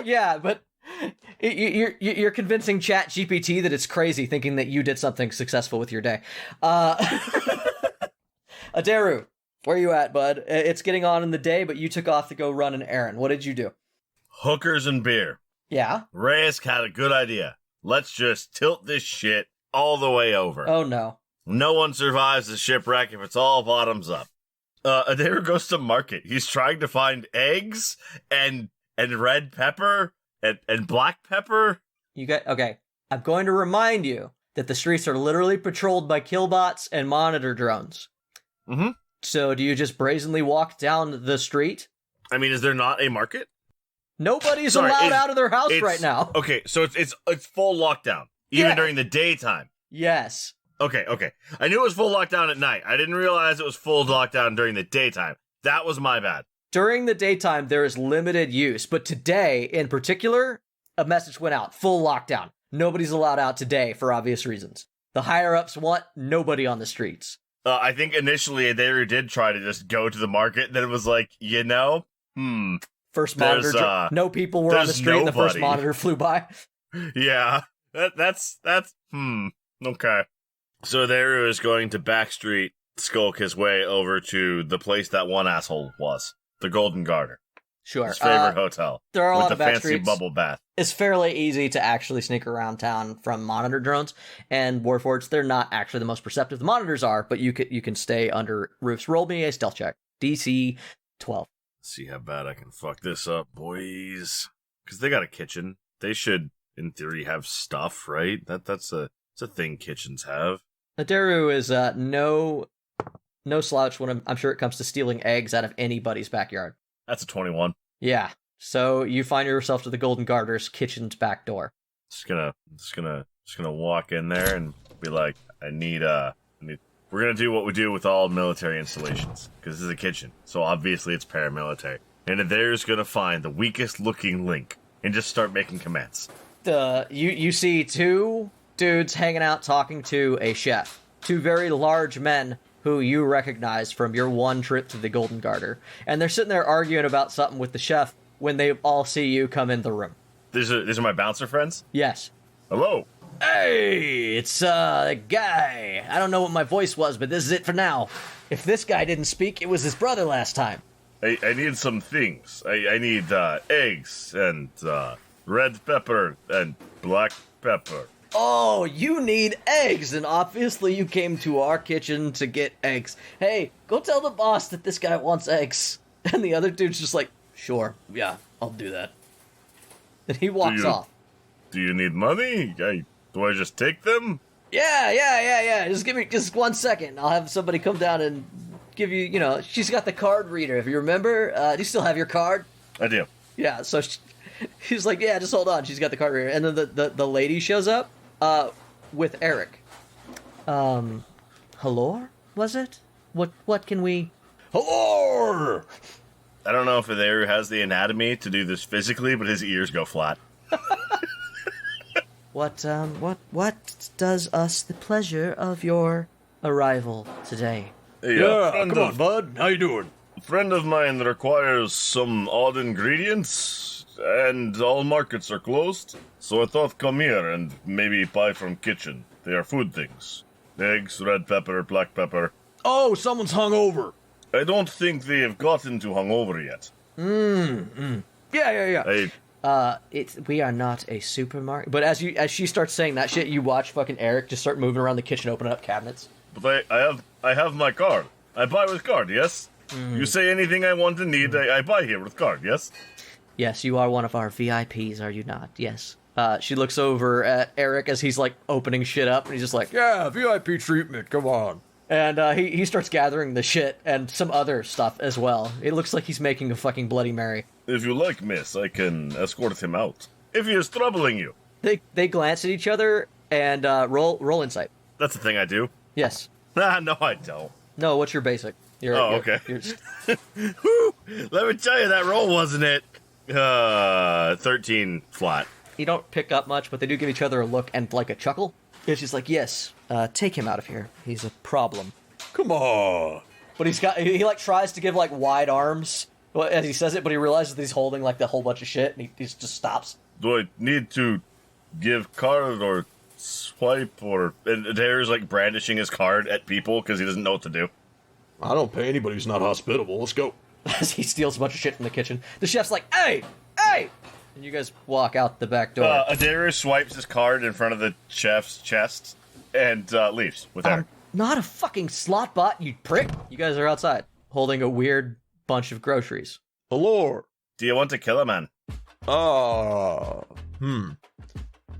Yeah, but you're convincing Chat GPT that it's crazy, thinking that you did something successful with your day. Adaru, where you at, bud? It's getting on in the day, but you took off to go run an errand. What did you do? Hookers and beer. Yeah? Reyes had a good idea. Let's just tilt this shit all the way over. Oh, no. No one survives the shipwreck if it's all bottoms up. Adair goes to market. He's trying to find eggs and red pepper and black pepper. Okay. I'm going to remind you that the streets are literally patrolled by killbots and monitor drones. Mm-hmm. So do you just brazenly walk down the street? I mean, is there not a market? Nobody's allowed out of their house right now. Okay, so it's full lockdown, even during the daytime. Yes. Okay. I knew it was full lockdown at night. I didn't realize it was full lockdown during the daytime. That was my bad. During the daytime, there is limited use, but today, in particular, a message went out, full lockdown. Nobody's allowed out today for obvious reasons. The higher-ups want nobody on the streets. I think initially they did try to just go to the market, then it was like, First monitor, no people were on the street, and the first monitor flew by. Yeah, that's okay. So there is going to backstreet skulk his way over to the place that one asshole was, the Golden Garter. Sure. His favorite hotel. There are a lot with of the fancy backstreets. bubble bath. It's fairly easy to actually sneak around town from monitor drones, and Warforged, they're not actually the most perceptive. The monitors are, but you can stay under roofs. Roll me a stealth check. DC 12. Let's see how bad I can fuck this up, boys. Because they got a kitchen. They should, in theory, have stuff, right? That's a thing kitchens have. Adaru is no slouch when I'm sure it comes to stealing eggs out of anybody's backyard. That's a 21. Yeah. So you find yourself to the Golden Garter's kitchen's back door. Just gonna walk in there and be like, I need we're gonna do what we do with all military installations, because this is a kitchen, so obviously it's paramilitary. And there's gonna find the weakest looking link and just start making commands. You see two dudes hanging out talking to a chef. Two very large men who you recognize from your one trip to the Golden Garter. And they're sitting there arguing about something with the chef when they all see you come in the room. These are my bouncer friends? Yes. Hello. Hey, it's the guy. I don't know what my voice was, but this is it for now. If this guy didn't speak, it was his brother last time. I need some things. I need eggs and red pepper and black pepper. Oh, you need eggs, and obviously you came to our kitchen to get eggs. Hey, go tell the boss that this guy wants eggs. And the other dude's just like, sure, yeah, I'll do that. And he walks off. Do you need money? Do I just take them? Yeah. Just give me just 1 second. I'll have somebody come down and give you, she's got the card reader, if you remember. Do you still have your card? I do. Yeah, so She's like, yeah, just hold on. She's got the cart reader. And then the lady shows up with Eric. Hello? Was it? What can we... Hello! I don't know if Adair has the anatomy to do this physically, but his ears go flat. What does us the pleasure of your arrival today? Yeah, friend come on, of- bud. How you doing? A friend of mine requires some odd ingredients, and all markets are closed. So I thought come here and maybe buy from kitchen. They are food things. Eggs, red pepper, black pepper. Oh, someone's hungover. I don't think they have gotten to hungover yet. Yeah. We are not a supermarket. But as she starts saying that shit, you watch fucking Eric just start moving around the kitchen, opening up cabinets. But I have my card. I buy with card, yes? You say anything I want and need, I buy here with card, yes? Yes, you are one of our VIPs, are you not? Yes. She looks over at Eric as he's like opening shit up, and he's just like, Yeah, VIP treatment. Come on. and he starts gathering the shit and some other stuff as well. It looks like he's making a fucking Bloody Mary. If you like, miss, I can escort him out. If he is troubling you. They glance at each other and roll insight. That's the thing I do. Yes. No, I don't. No, what's your basic? Okay. You're Whew, let me tell you, that roll wasn't it. 13 flat. You don't pick up much, but they do give each other a look and like a chuckle. It's just like, yes, take him out of here. He's a problem. Come on. But he like tries to give like wide arms as he says it, but he realizes that he's holding like the whole bunch of shit, and he just stops. Do I need to give card or swipe or... And Adair's like brandishing his card at people because he doesn't know what to do. I don't pay anybody who's not hospitable. Let's go. As he steals a bunch of shit from the kitchen. The chef's like, hey! And you guys walk out the back door. Adair swipes his card in front of the chef's chest and leaves with Eric. Not a fucking slot bot, you prick! You guys are outside, holding a weird bunch of groceries. Hello. Do you want to kill a man?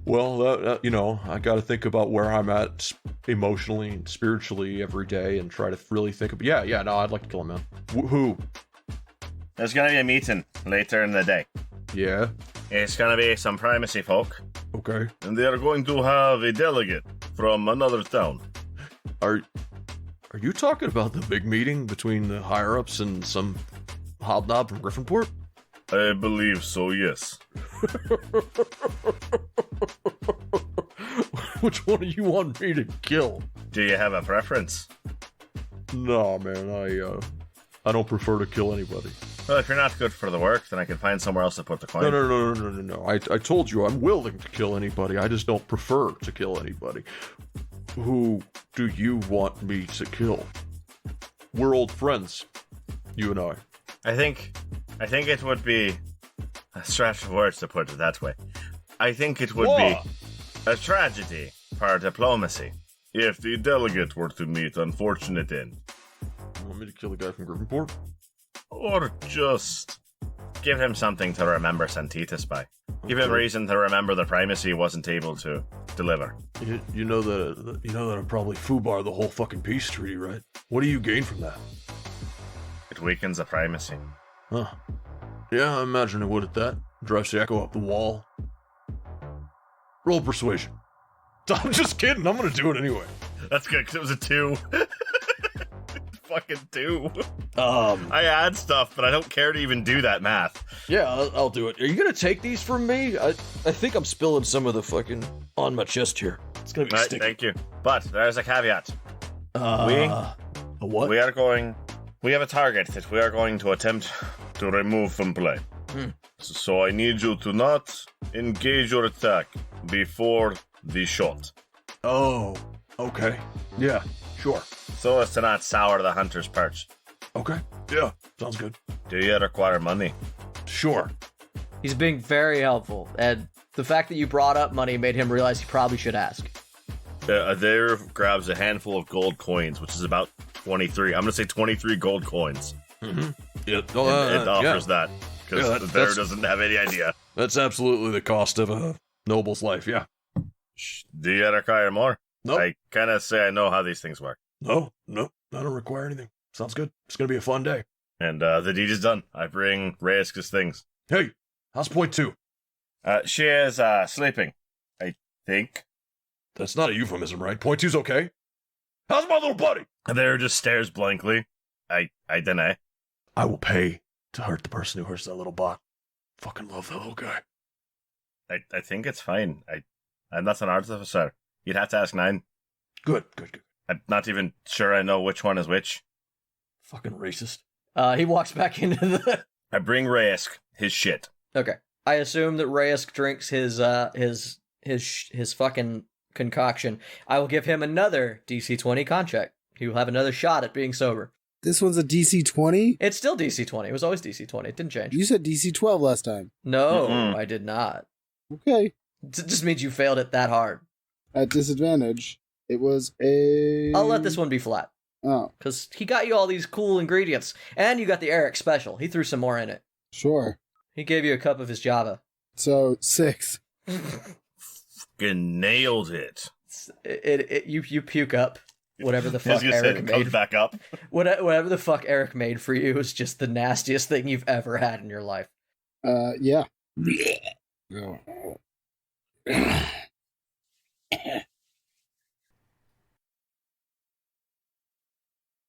Well, I got to think about where I'm at emotionally and spiritually every day and try to really think of... Yeah, no, I'd like to kill him, man. Who? There's going to be a meeting later in the day. Yeah? It's going to be some primacy folk, Okay. and they are going to have a delegate from another town. Are you talking about the big meeting between the higher-ups and some hobnob from Griffinport? I believe so, yes. Which one do you want me to kill? Do you have a preference? No, man, I don't prefer to kill anybody. Well, if you're not good for the work, then I can find somewhere else to put the coin. No. I told you I'm willing to kill anybody. I just don't prefer to kill anybody. Who do you want me to kill? We're old friends, you and I. I think it would be a stretch of words to put it that way. I think it would be a tragedy for diplomacy if the delegate were to meet unfortunate end. You want me to kill the guy from Griffinport? Or just give him something to remember Santitas by. Give him reason to remember the primacy wasn't able to deliver. You know that I'm probably foobar the whole fucking peace treaty, right? What do you gain from that? It weakens the primacy. Huh. Yeah, I imagine it would at that. Drives the echo up the wall. Roll persuasion. I'm just kidding, I'm gonna do it anyway. That's good, because it was a 2. Fucking 2. I I add stuff, but I don't care to even do that math. Yeah, I'll do it. Are you gonna take these from me? I think I'm spilling some of the fucking on my chest here. It's gonna be Right, sticky. thank you. But there's a caveat. A what? We have a target that we are going to attempt to remove from play. So I need you to not engage your attack before the shot, Oh, okay. Yeah, sure. so as to not sour the hunter's perch. Okay. Yeah, sounds good. Do you require money? Sure. He's being very helpful, and the fact that you brought up money made him realize he probably should ask. Adair grabs a handful of gold coins, which is about 23. I'm going to say 23 gold coins. Mm-hmm. Yeah. It offers that, because Yeah, Adair doesn't have any idea. That's absolutely the cost of a noble's life, yeah. Do you require more? Nope. I kind of say I know how these things work. No, I don't require anything. Sounds good. It's gonna be a fun day. And the deed is done. I bring Reyes' things. Hey, how's point 2? She is sleeping, I think. That's not a euphemism, right? Point two's okay. How's my little buddy? There just stares blankly. I dunno. I will pay to hurt the person who hurts that little bot. Fucking love that little guy. I think it's fine. I'm not an artificer. You'd have to ask 9. Good. I'm not even sure I know which one is which. Fucking racist. He walks back into the... I bring Raysk his shit. Okay. I assume that Raysk drinks his fucking concoction. I will give him another DC 20 con check. He will have another shot at being sober. This one's a DC 20? It's still DC 20. It was always DC 20. It didn't change. You said DC 12 last time. No, Mm-mm. I did not. Okay. It just means you failed it that hard. At disadvantage, it was a... I'll let this one be flat. Oh, Because he got you all these cool ingredients. And you got the Eric special. He threw some more in it. sure. He gave you a cup of his Java. So, 6. Fucking nailed it. You puke up whatever the I was fuck gonna say, Eric it comes made. back up. Whatever the fuck Eric made for you is just the nastiest thing you've ever had in your life. Yeah.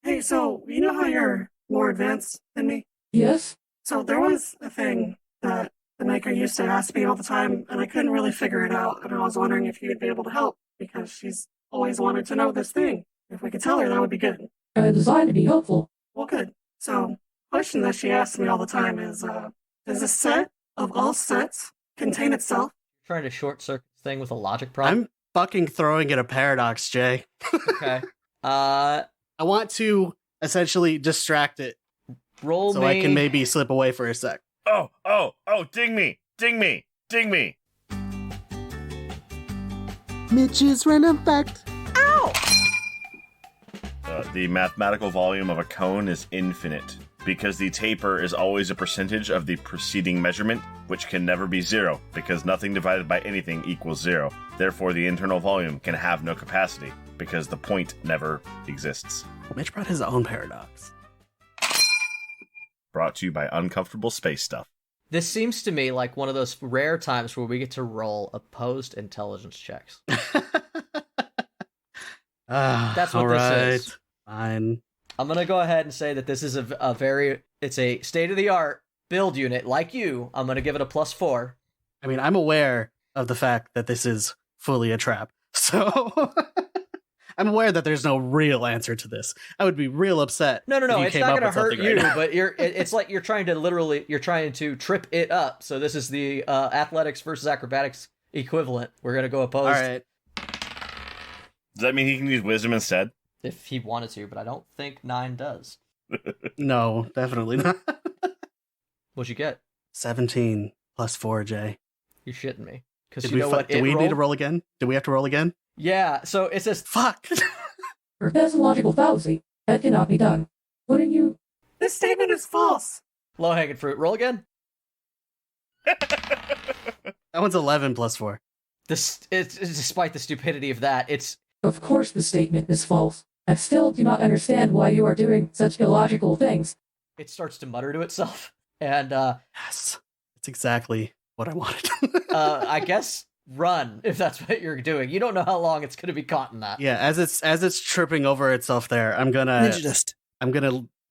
Hey, so you know how you're more advanced than me? Yes? So there was a thing that the Maker used to ask me all the time, and I couldn't really figure it out, and I was wondering if you'd be able to help, because she's always wanted to know this thing. If we could tell her, that would be good. I designed to be helpful. Well, good. So, question that she asks me all the time is, does a set of all sets contain itself? Trying to short circuit this thing with a logic problem. I'm fucking throwing it a paradox, Jay. Okay. I want to essentially distract it Roll so me. I can maybe slip away for a sec. Oh, ding me. Mitch's random fact. The mathematical volume of a cone is infinite, because the taper is always a percentage of the preceding measurement, which can never be 0, because nothing divided by anything equals 0. Therefore, the internal volume can have no capacity, because the point never exists. Mitch brought his own paradox. Brought to you by Uncomfortable Space Stuff. This seems to me like one of those rare times where we get to roll opposed intelligence checks. That's what this is. Fine. I'm going to go ahead and say that this is it's a state-of-the-art build unit like you. I'm going to give it a +4. I mean, I'm aware of the fact that this is fully a trap. So I'm aware that there's no real answer to this. I would be real upset. No, if you it's came not up going to with hurt something you, right now. but it's like you're trying to trip it up. So this is the athletics versus acrobatics equivalent. We're going to go opposed. All right. Does that mean he can use wisdom instead? If he wanted to, but I don't think 9 does. No, definitely not. What'd you get? 17 plus 4, Jay. You're shitting me. Because Did you know what? do we need to roll again? Do we have to roll again? Yeah, so it says... Fuck! That's a logical fallacy. That cannot be done. Wouldn't you? This statement is false. Low-hanging fruit. Roll again. That one's 11 plus 4. It's despite the stupidity of that, it's... Of course the statement is false. I still do not understand why you are doing such illogical things. It starts to mutter to itself. And, Yes. It's exactly what I wanted. I guess run, if that's what you're doing. You don't know how long it's going to be caught in that. Yeah, as it's tripping over itself there, I'm gonna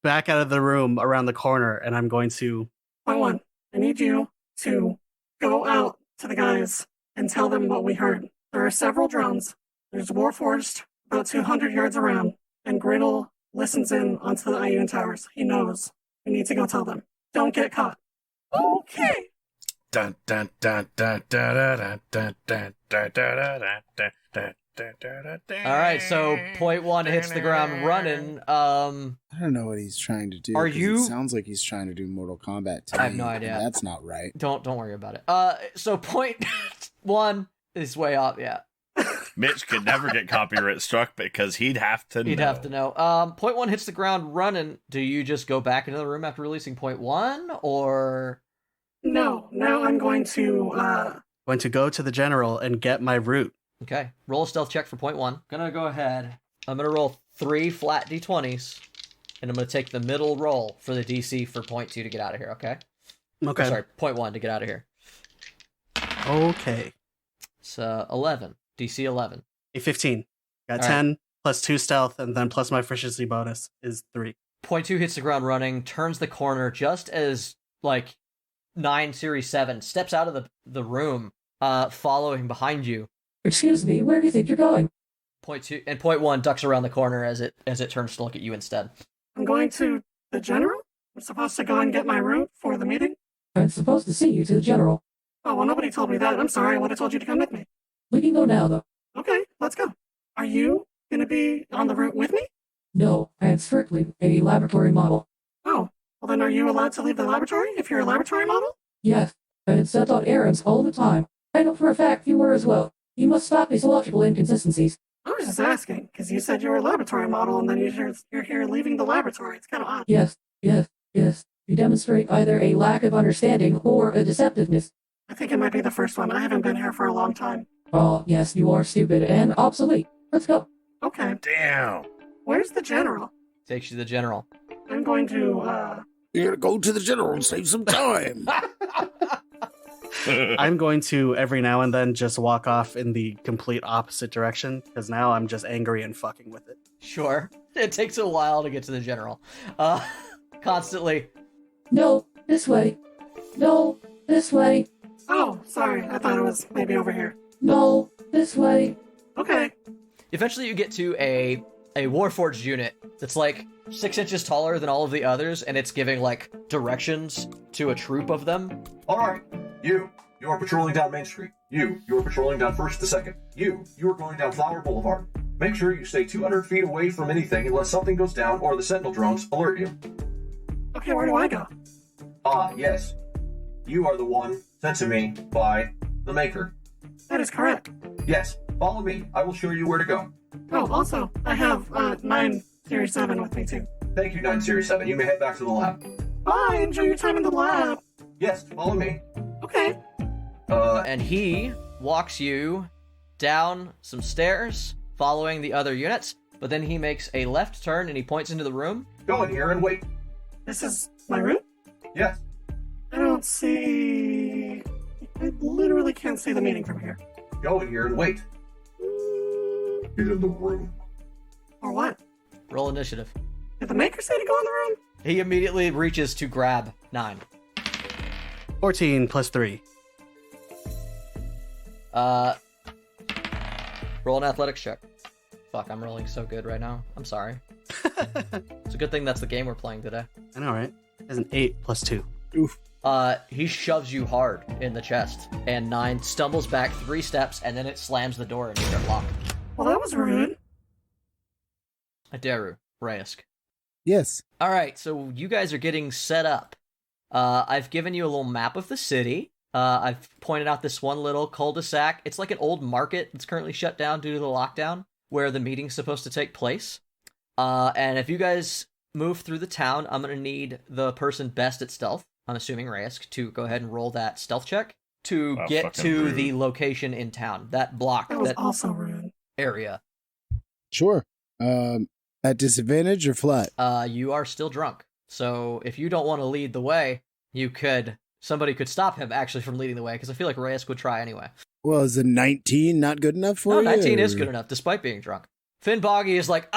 back out of the room around the corner, and I'm going to... Point 1, I need you to go out to the guys and tell them what we heard. There are several drones. There's Warforged about 200 yards around, and Griddle listens in onto the Ion towers. He knows. We need to go tell them. Don't get caught. Okay. Dun, dun, dun, dun, dun, dun, dun, dun, dun, dun, dun, dun, dun, dun, dun, dun. All right, so point 1 hits the ground running. I don't know what he's trying to do. Are 'cause you- It sounds like he's trying to do Mortal Kombat 2. I have no idea. That's not right. Don't worry about it. So point 1 is way off, yeah. Mitch could never get copyright struck because he'd have to know. He'd have to know. Point 1 hits the ground running. Do you just go back into the room after releasing point 1, or... No, now I'm going to, Going to go to the general and get my root. Okay, roll a stealth check for point 1. Gonna go ahead. I'm gonna roll 3 flat d20s, and I'm gonna take the middle roll for the DC for point 2 to get out of here, okay? Okay. Or sorry, point 1 to get out of here. Okay. It's 11. DC 11. A 15. Got All 10 plus 2 stealth, and then plus my proficiency bonus is 3. Point 2 hits the ground running, turns the corner just as, 9 Series 7 steps out of the room, following behind you. Excuse me, where do you think you're going? Point 2 and point 1 ducks around the corner as it turns to look at you instead. I'm going to the general? I'm supposed to go and get my route for the meeting? I'm supposed to see you to the general. Oh, well, nobody told me that. I'm sorry. I would have told you to come with me. We can go now, though. Okay, let's go. Are you going to be on the route with me? No, I am strictly a laboratory model. Oh, well then are you allowed to leave the laboratory if you're a laboratory model? Yes, I am sent on errands all the time. I know for a fact you were as well. You must stop these logical inconsistencies. I was just asking, because you said you were a laboratory model and then you're here leaving the laboratory. It's kind of odd. Yes. You demonstrate either a lack of understanding or a deceptiveness. I think it might be the first one. I haven't been here for a long time. Oh, yes, you are stupid and obsolete. Let's go. Okay. Damn. Where's the general? Takes you to the general. I'm going to, You're gonna go to the general and save some time. I'm going to every now and then just walk off in the complete opposite direction, because now I'm just angry and fucking with it. Sure. It takes a while to get to the general. Constantly. No, this way. No, this way. oh, sorry. I thought it was maybe over here. No, this way. Okay. Eventually you get to a Warforged unit that's 6 inches taller than all of the others, and it's giving directions to a troop of them. All right, you are patrolling down Main Street. You are patrolling down 1st to 2nd. You are going down Flower Boulevard. Make sure you stay 200 feet away from anything unless something goes down or the Sentinel drones alert you. Okay, where do I go? Yes. You are the one sent to me by the Maker. That is correct. Yes, follow me. I will show you where to go. Oh, also, I have 9 Series 7 with me too. Thank you, 9 Series 7. You may head back to the lab. Bye, enjoy your time in the lab. Yes, follow me. Okay. And he walks you down some stairs, following the other units, but then he makes a left turn and he points into the room. Go in here and wait. This is my route? Yes. I don't see... I literally can't see the meeting from here. Go in here and wait. Get in the room. Or what? Roll initiative. Did the maker say to go in the room? He immediately reaches to grab 9. 14 plus 3. Roll an athletics check. Fuck, I'm rolling so good right now. I'm sorry. It's a good thing that's the game we're playing today. I know, right? That's an 8 plus 2. Oof. He shoves you hard in the chest, and 9 stumbles back 3 steps, and then it slams the door and you get locked. Well, that was rude. Adaru, Raisk. Yes. Alright, so you guys are getting set up. I've given you a little map of the city. I've pointed out this one little cul-de-sac. It's like an old market that's currently shut down due to the lockdown, where the meeting's supposed to take place. And if you guys move through the town, I'm going to need the person best at stealth, I'm assuming Raisk, to go ahead and roll that stealth check to get to rude. the location in town. That block, That was that also rude. area. Sure. At disadvantage or flat? You are still drunk. So if you don't want to lead the way, somebody could stop him actually from leading the way, because I feel like Raisk would try anyway. Well, is a 19 not good enough for No, you? 19 is or- good enough, despite being drunk. Finn Boggy is like,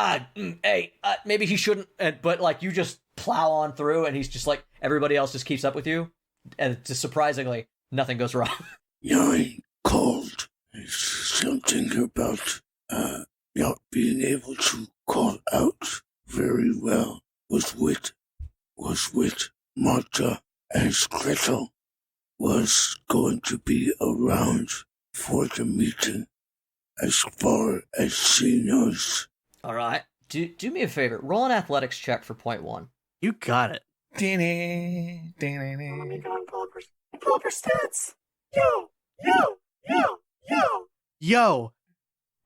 maybe he shouldn't, but you just plow on through, and he's just like, everybody else just keeps up with you, and just surprisingly, nothing goes wrong. 9 called. Something about not being able to call out very well was with Marta, as Gretel was going to be around for the meeting, as far as she knows. All right, do me a favor, roll an athletics check for point 1. You got it. Oh my god, pull up your stats. Yo. Yo!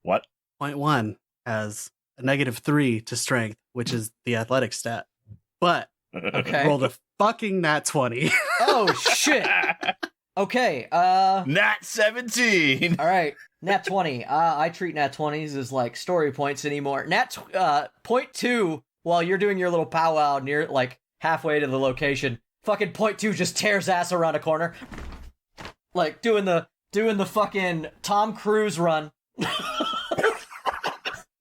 What? Point 1 has a -3 to strength, which is the athletic stat. But Okay. rolled a fucking nat 20. Oh, shit! Okay, Nat 17. all right, nat 20. I treat nat 20s as like story points anymore. Point 2, while you're doing your little powwow near halfway to the location, fucking point 2 just tears ass around a corner, like doing the doing the fucking Tom Cruise run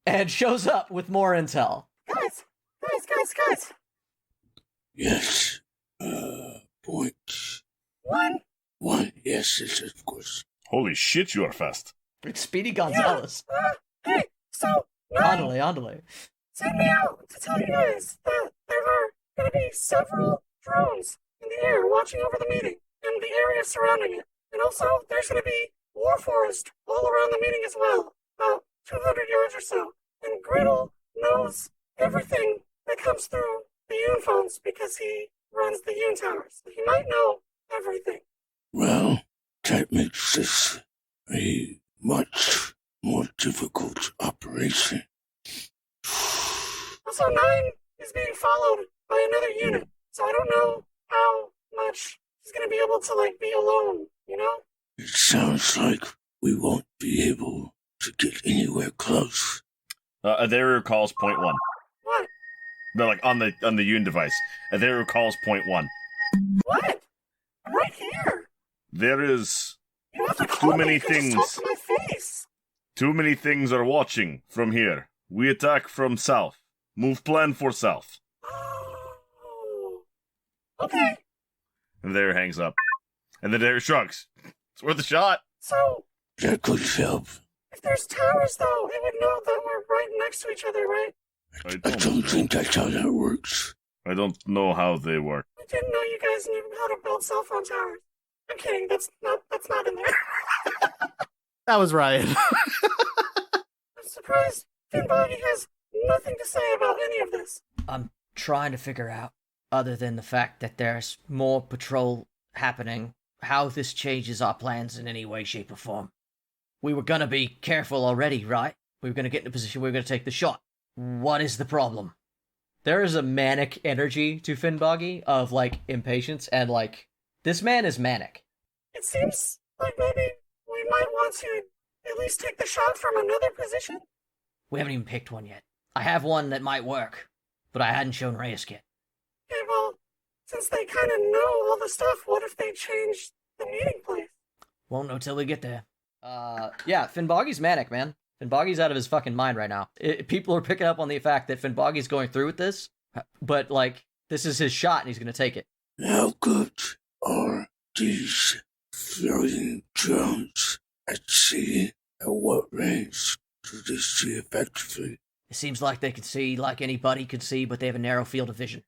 and shows up with more intel. Guys! Yes. Point. One. Yes, of course. Holy shit, you are fast. It's Speedy Gonzalez. Hey, so, Andale. send me out to tell you guys that there are going to be several drones in the air watching over the meeting and the area surrounding it. And also, there's going to be Warforest all around the meeting as well, about 200 yards or so. And Griddle knows everything that comes through the Yoon phones because he runs the Yoon towers. So he might know everything. Well, that makes this a much more difficult operation. Also, 9 is being followed by another unit, so I don't know how much he's going to be able to, be alone, you know? It sounds like we won't be able to get anywhere close. Adaru calls point 1. What? They're like on the Yoon device. Adaru calls point 1. What? I'm right here. There is You don't have to call too many me, you can things. just talk to my face. Too many things are watching from here. We attack from south. Move plan for south. Oh. Okay, And there hangs up. And then there shrugs. It's worth a shot. so That could help. if there's towers, though, it would know that we're right next to each other, right? I I don't think that's how that works. don't know how they work. I didn't know you guys knew how to build cell phone towers. I'm kidding, that's not in there. That was Ryan. I'm surprised Finboggy has nothing to say about any of this. I'm trying to figure out, other than the fact that there's more patrol happening, how this changes our plans in any way, shape, or form. We were gonna be careful already, right? We were gonna get in a position we were gonna take the shot. What is the problem? There is a manic energy to Finboggy of, impatience, and, this man is manic. It seems like maybe we might want to at least take the shot from another position. We haven't even picked one yet. I have one that might work, but I hadn't shown Reyes yet. Okay, well, since they kind of know all the stuff, what if they change the meeting place? Won't know till we get there. Yeah, Finboggy's manic, man. Finboggy's out of his fucking mind right now. People are picking up on the fact that Finboggy's going through with this, but, this is his shot and he's gonna take it. How good are these floating drones at sea? At what range do they see effectively? It seems like they can see like anybody can see, but they have a narrow field of vision.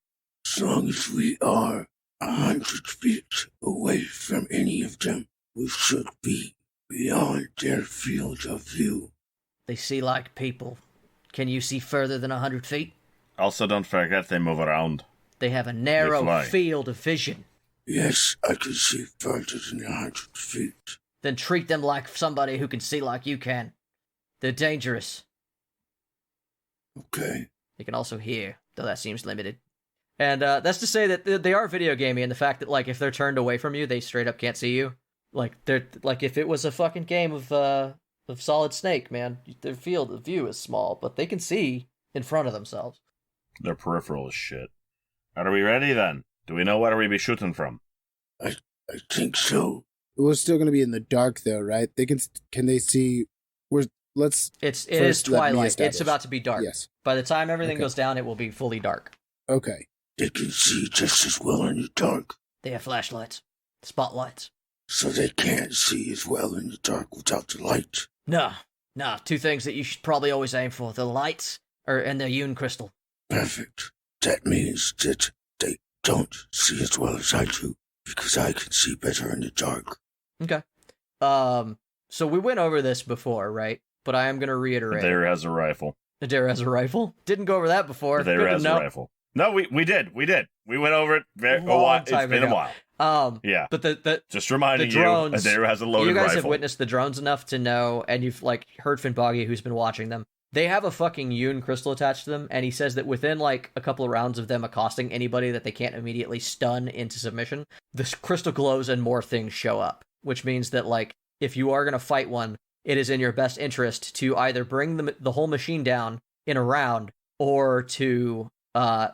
As long as we are 100 feet away from any of them, we should be beyond their field of view. They see like people. Can you see further than 100 feet? Also, don't forget they move around. They have a They narrow fly. field of vision. Yes, I can see further than 100 feet. Then treat them like somebody who can see like you can. They're dangerous. Okay. They can also hear, though that seems limited. And that's to say that they are video gaming, and the fact that if they're turned away from you, they straight up can't see you. They're if it was a fucking game of Solid Snake, man, their field of view is small, but they can see in front of themselves. Their peripheral is shit. Are we ready then? Do we know where we be shooting from? I think so. We're still going to be in the dark, though, right? Can they see? It is First, let me twilight. It's establish. about to be dark. Yes. By the time everything Okay. goes down, it will be fully dark. Okay. They can see just as well in the dark, They have flashlights. Spotlights. so they can't see as well in the dark without the light. No. Two things that you should probably always aim for. The lights and the Yoon crystal. Perfect. That means that they don't see as well as I do, because I can see better in the dark. Okay. So we went over this before, right? But I am going to reiterate. Adair has a rifle. Adair has a rifle? Didn't go over that before. Adair Good to has know. a rifle. No, we did. We went over it a Long while. It's time been ago. a while. Yeah. But the Just reminding drones, you, Adair has a loaded you guys rifle. have witnessed the drones enough to know, and you've heard Finboggy, who's been watching them. They have a fucking Yoon crystal attached to them, and he says that within a couple of rounds of them accosting anybody that they can't immediately stun into submission, this crystal glows and more things show up. Which means that if you are gonna fight one, it is in your best interest to either bring the whole machine down in a round or to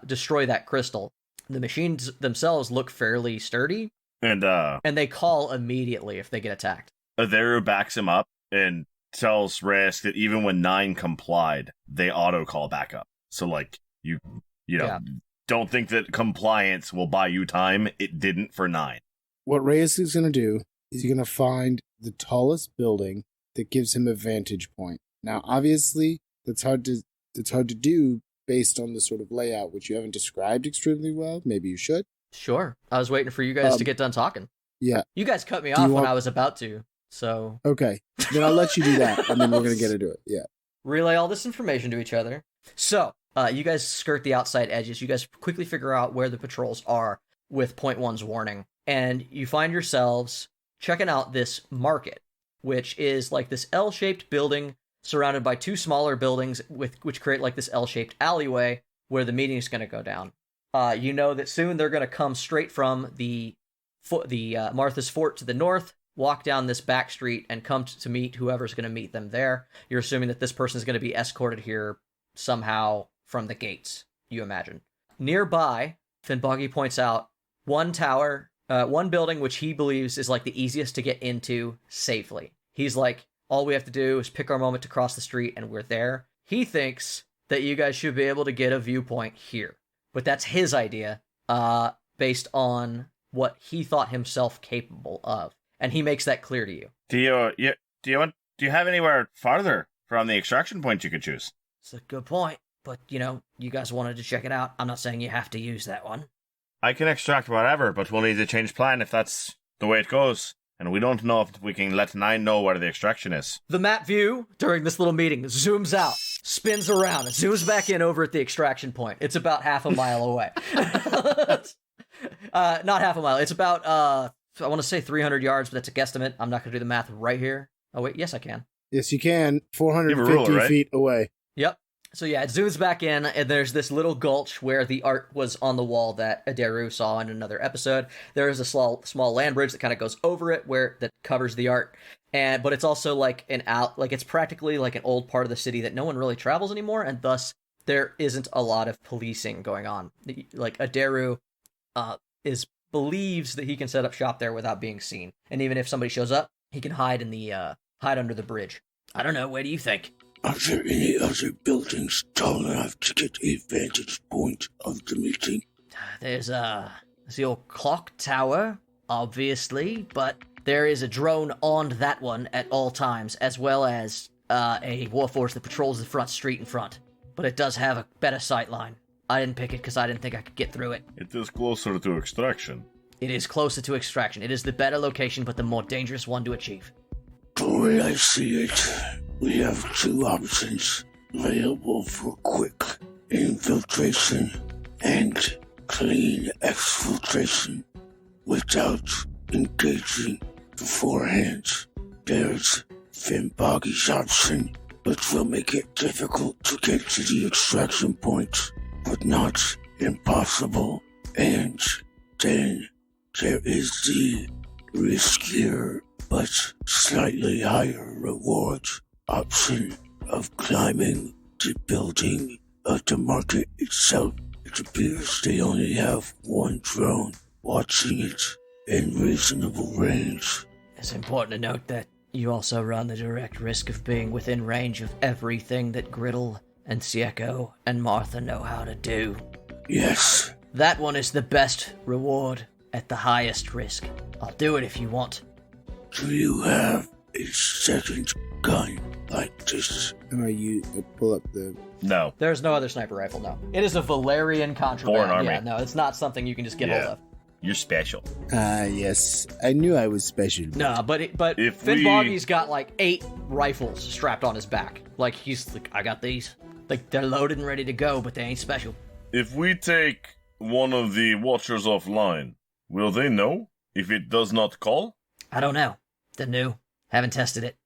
destroy that crystal. The machines themselves look fairly sturdy, And and they call immediately if they get attacked. Adaru backs him up and tells Reyes that even when 9 complied, they auto-call back up. So, like, you know, don't think that compliance will buy you time. It didn't for 9. What Reyes is going to do is he's going to find the tallest building that gives him a vantage point. Now, obviously, that's hard to do based on the sort of layout, which you haven't described extremely well. Maybe you should. Sure. I was waiting for you guys to get done talking. Yeah. You guys cut me off when I was about to, so... Okay. Then I'll let you do that, and then we're going to get into it. Yeah. Relay all this information to each other. So, you guys skirt the outside edges. You guys quickly figure out where the patrols are with Point One's warning. And you find yourselves checking out this market, which is like this L-shaped building surrounded by 2 smaller buildings which create like this L-shaped alleyway where the meeting is going to go down. You know that soon they're going to come straight from the Martha's Fort to the north, walk down this back street, and come to meet whoever's going to meet them there. You're assuming that this person is going to be escorted here somehow from the gates, you imagine. Nearby, Finboggy points out one building which he believes is like the easiest to get into safely. He's like, all we have to do is pick our moment to cross the street and we're there. He thinks that you guys should be able to get a viewpoint here. But that's his idea, based on what he thought himself capable of. And he makes that clear to you. Do you have anywhere farther from the extraction point you could choose? It's a good point, but, you guys wanted to check it out. I'm not saying you have to use that one. I can extract whatever, but we'll need to change plan if that's the way it goes. And we don't know if we can let 9 know where the extraction is. The map view during this little meeting zooms out, spins around, and zooms back in over at the extraction point. It's about half a mile away. Not half a mile. It's about, I want to say 300 yards, but that's a guesstimate. I'm not going to do the math right here. Oh, wait. Yes, I can. Yes, you can. 450 feet away. Yep. So yeah, it zooms back in, and there's this little gulch where the art was on the wall that Adaru saw in another episode. There is a small land bridge that kind of goes over it, that covers the art, but it's also like it's practically like an old part of the city that no one really travels anymore, and thus there isn't a lot of policing going on. Like Adaru believes that he can set up shop there without being seen, and even if somebody shows up, he can hide under the bridge. I don't know. What do you think? Are there any other buildings tall enough to get a vantage point of the meeting? There's the old clock tower, obviously, but there is a drone on that one at all times, as well as a warforged that patrols the front street in front. But it does have a better sight line. I didn't pick it because I didn't think I could get through it. It is closer to extraction. It is closer to extraction. It is the better location, but the more dangerous one to achieve. The way I see it, we have 2 options available for quick infiltration and clean exfiltration without engaging beforehand. There's Finboggy's option, which will make it difficult to get to the extraction point, but not impossible. And then there is the riskier but slightly higher reward option of climbing the building of the market itself. It appears they only have 1 drone watching it in reasonable range. It's important to note that you also run the direct risk of being within range of everything that Griddle and Sieko and Martha know how to do. Yes. That one is the best reward at the highest risk. I'll do it if you want. Do you have a second gun like this? And I pull up the... No. There's no other sniper rifle, no. It is a Valerian contraband. Foreign army. Yeah, no, it's not something you can just get hold of. You're special. Yes. I knew I was special. No, but Finboggy's got like 8 rifles strapped on his back. Like, he's like, I got these. Like, they're loaded and ready to go, but they ain't special. If we take one of the watchers offline, will they know if it does not call? I don't know. They're new. Haven't tested it.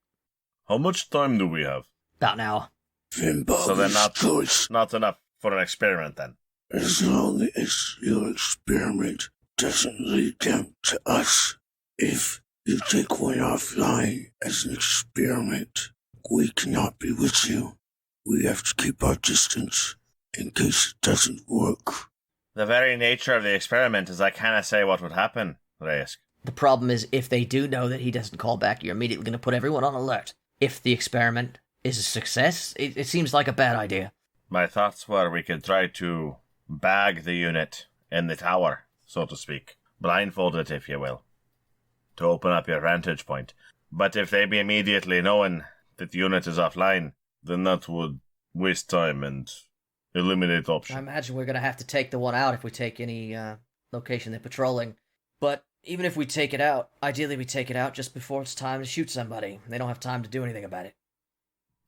How much time do we have? About an hour. So they're not enough for an experiment then? As long as your experiment doesn't lead them to us. If you take one offline as an experiment, we cannot be with you. We have to keep our distance in case it doesn't work. The very nature of the experiment is I cannot say what would happen, Reyes. The problem is, if they do know that he doesn't call back, you're immediately going to put everyone on alert. If the experiment is a success, it seems like a bad idea. My thoughts were we could try to bag the unit in the tower, so to speak. Blindfold it, if you will, to open up your vantage point. But if they be immediately knowing that the unit is offline, then that would waste time and eliminate options. I imagine we're going to have to take the one out if we take any location they're patrolling. But even if we take it out, ideally we take it out just before it's time to shoot somebody. They don't have time to do anything about it.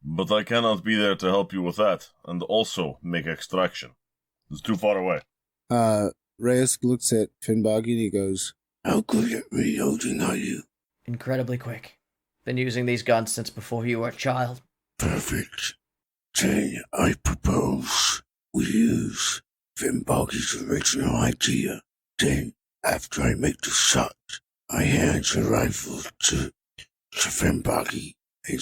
But I cannot be there to help you with that, and also make extraction. It's too far away. Reyes looks at Finboggy and he goes, How good at reloading are you? Incredibly quick. Been using these guns since before you were a child. Perfect. Then I propose we use Finboggy's original idea. Then, after I make the shot, I hand the rifle to Finboggy, and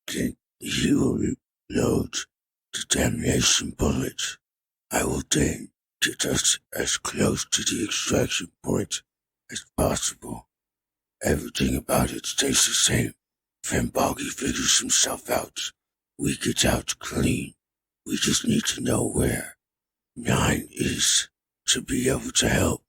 then he will reload the damnation bullet. I will then get us as close to the extraction point as possible. Everything about it stays the same. Finboggy figures himself out. We get out clean. We just need to know where 9 is to be able to help.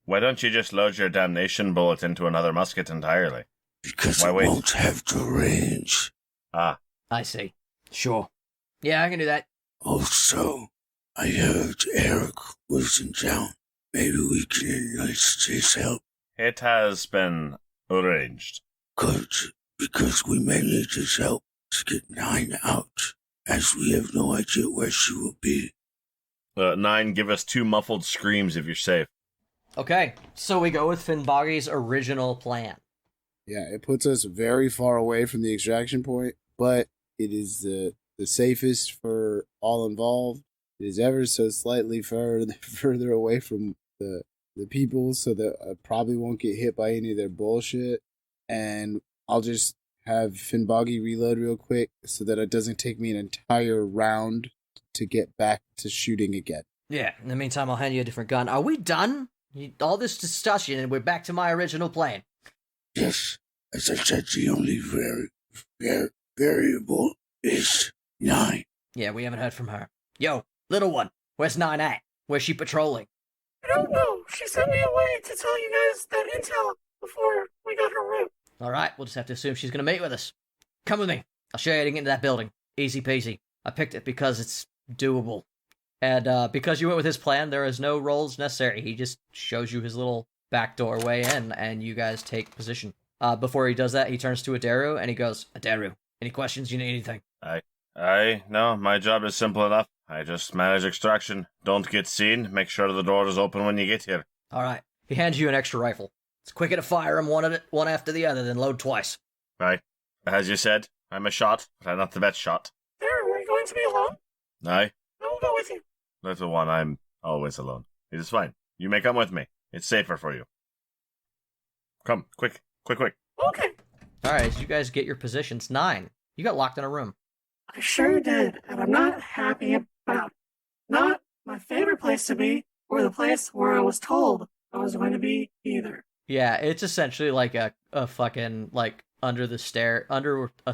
Why don't you just load your damnation bullet into another musket entirely? Because Why it wait? won't have the range. Ah, I see. Sure. Yeah, I can do that. Also, I heard Eric was in town. Maybe we can enlist his help. it has been arranged. Good, because we may need his help to get 9 out, as we have no idea where she will be. 9, give us 2 muffled screams if you're safe. Okay, so we go with Finboggy's original plan. Yeah, it puts us very far away from the extraction point, but it is the safest for all involved. It is ever so slightly further away from the people, so that I probably won't get hit by any of their bullshit. And I'll just have Finboggy reload real quick so that it doesn't take me an entire round to get back to shooting again. Yeah, in the meantime, I'll hand you a different gun. Are we done? All this discussion, and we're back to my original plan. Yes, as I said, the only variable is 9. Yeah, we haven't heard from her. Yo, little one, where's 9 at? Where's she patrolling? I don't know. She sent me away to tell you guys that intel before we got her route. Alright, we'll just have to assume she's gonna meet with us. Come with me. I'll show you how to get into that building. Easy peasy. I picked it because it's doable. And because you went with his plan, there is no rolls necessary. He just shows you his little back doorway in, and you guys take position. Before he does that, he turns to Adaru, and he goes, Adaru, any questions? You need anything? No, my job is simple enough. I just manage extraction. Don't get seen. Make sure the door is open when you get here. Alright. He hands you an extra rifle. It's quicker to fire them one after the other than load twice. Right. As you said, I'm a shot, but I'm not the best shot. There, are you going to be alone? Aye. I will go with you. Little one, I'm always alone. It is fine. You may come with me. It's safer for you. Come, quick. Okay. Alright, as you guys get your positions, 9. You got locked in a room. I sure did, and I'm not happy about it. Not my favorite place to be, or the place where I was told I was going to be either. Yeah, it's essentially like a fucking, like, under a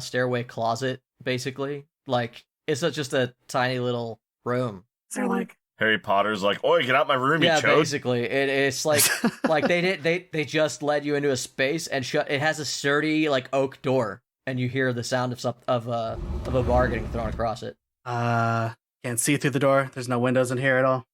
stairway closet, basically. Like, it's just a tiny little room. So like, Harry Potter's like, oi, get out my room, you Yeah, chode. basically. It's like, like they just led you into a space and it has a sturdy, like, oak door. And you hear the sound of a bar getting thrown across it. Can't see through the door. There's no windows in here at all.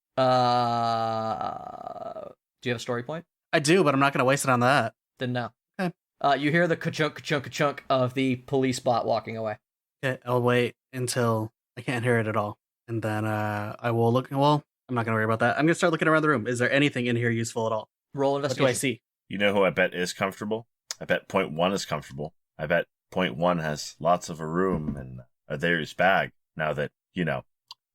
Do you have a story point? I do, but I'm not going to waste it on that. Then no. Okay. You hear the ka-chunk, ka-chunk, ka-chunk of the police bot walking away. Okay, I'll wait until I can't hear it at all. And then I will look. Well, I'm not going to worry about that. I'm going to start looking around the room. Is there anything in here useful at all? Roll What investigation. do I see? You know who I bet is comfortable? I bet point 1 is comfortable. I bet point 1 has lots of a room and there's bag now that,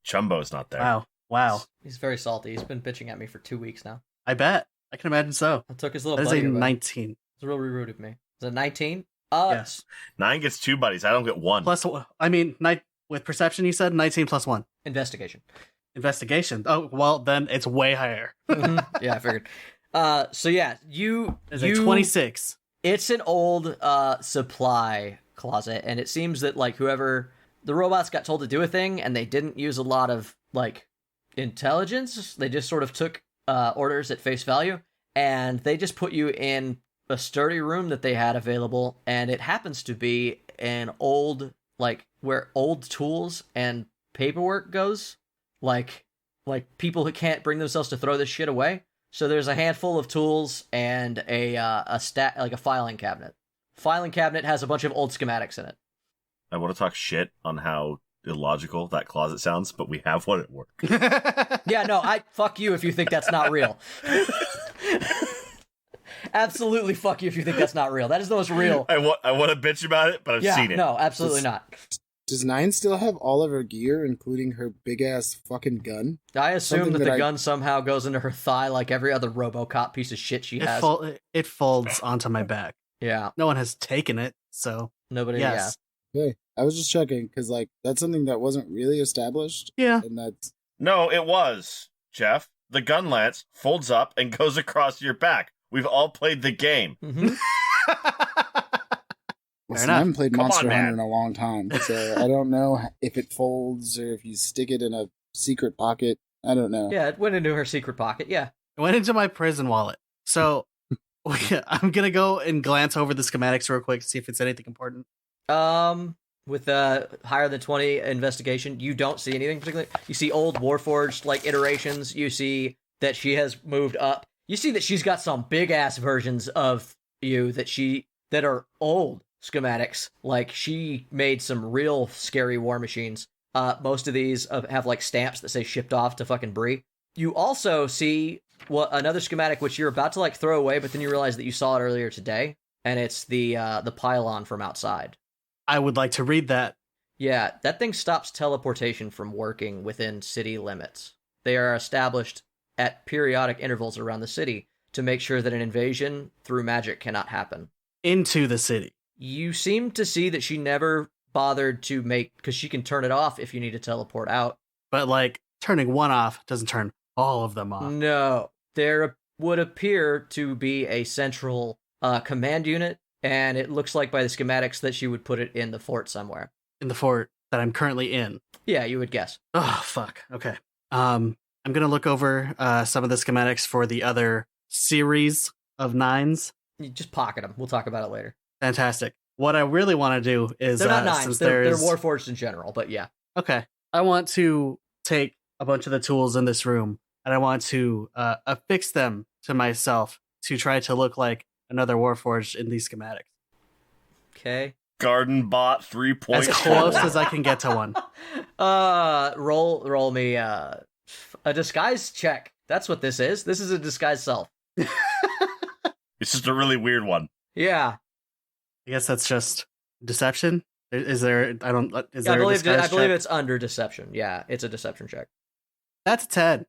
Chumbo's not there. Wow. He's very salty. He's been bitching at me for 2 weeks now. I bet. I can imagine so. I took his little That is buddy a away. 19. It's real rude of me. Is it 19? Yes. 9 gets 2 buddies. I don't get 1. Plus, with perception, you said 19 plus 1. Investigation. Investigation. Oh, well, then it's way higher. Yeah, I figured. So yeah, There's a 26. It's an old supply closet, and it seems that like whoever the robots got told to do a thing, and they didn't use a lot of like intelligence. They just sort of took orders at face value, and they just put you in a sturdy room that they had available, and it happens to be an old like where old tools and paperwork goes, like people who can't bring themselves to throw this shit away. So there's a handful of tools and a filing cabinet. Filing cabinet has a bunch of old schematics in it. I want to talk shit on how illogical that closet sounds, but we have one at work. Yeah, no, fuck you if you think that's not real. Absolutely fuck you if you think that's not real. That is the most real. I want to bitch about it, but I've seen it. No, absolutely not. Does 9 still have all of her gear, including her big-ass fucking gun? I assume that the gun somehow goes into her thigh like every other RoboCop piece of shit she has. It folds onto my back. Yeah. No one has taken it, so... Nobody, yes. Yeah. Okay, I was just checking, because, like, that's something that wasn't really established. Yeah. And that's... No, it was, Jeff. The gun lance folds up and goes across your back. We've all played the game. Mm-hmm. Listen, I haven't played Monster Hunter man. in a long time, so I don't know if it folds or if you stick it in a secret pocket. I don't know. Yeah, it went into her secret pocket, yeah. It went into my prison wallet. So I'm going to go and glance over the schematics real quick, see if it's anything important. With higher than 20 investigation, you don't see anything particularly. You see old Warforged like iterations. You see that she has moved up. You see that she's got some big ass versions of you that are old schematics. Like she made some real scary war machines. Most of these have like stamps that say shipped off to fucking Bree. You also see another schematic which you're about to like throw away, but then you realize that you saw it earlier today, and it's the pylon from outside. I would like to read that. Yeah, that thing stops teleportation from working within city limits. They are established at periodic intervals around the city to make sure that an invasion through magic cannot happen. Into the city. You seem to see that she never bothered to because she can turn it off if you need to teleport out. But, like, turning one off doesn't turn all of them off. No. There would appear to be a central command unit, and it looks like by the schematics that she would put it in the fort somewhere. In the fort that I'm currently in. Yeah, you would guess. Oh, fuck. Okay. I'm going to look over some of the schematics for the other series of 9s. You just pocket them. We'll talk about it later. Fantastic. What I really want to do is... They're not 9s. Since They're Warforged in general, but yeah. Okay. I want to take a bunch of the tools in this room, and I want to affix them to myself to try to look like another Warforged in these schematics. Okay. Garden bot 3.0. As close as I can get to one. Roll me a disguise check. That's what this is. This is a disguise self. It's just a really weird one. Yeah. I guess that's just deception. Is there? I don't. Is I there? believe a disguise check? it's under deception. Yeah, it's a deception check. That's a 10.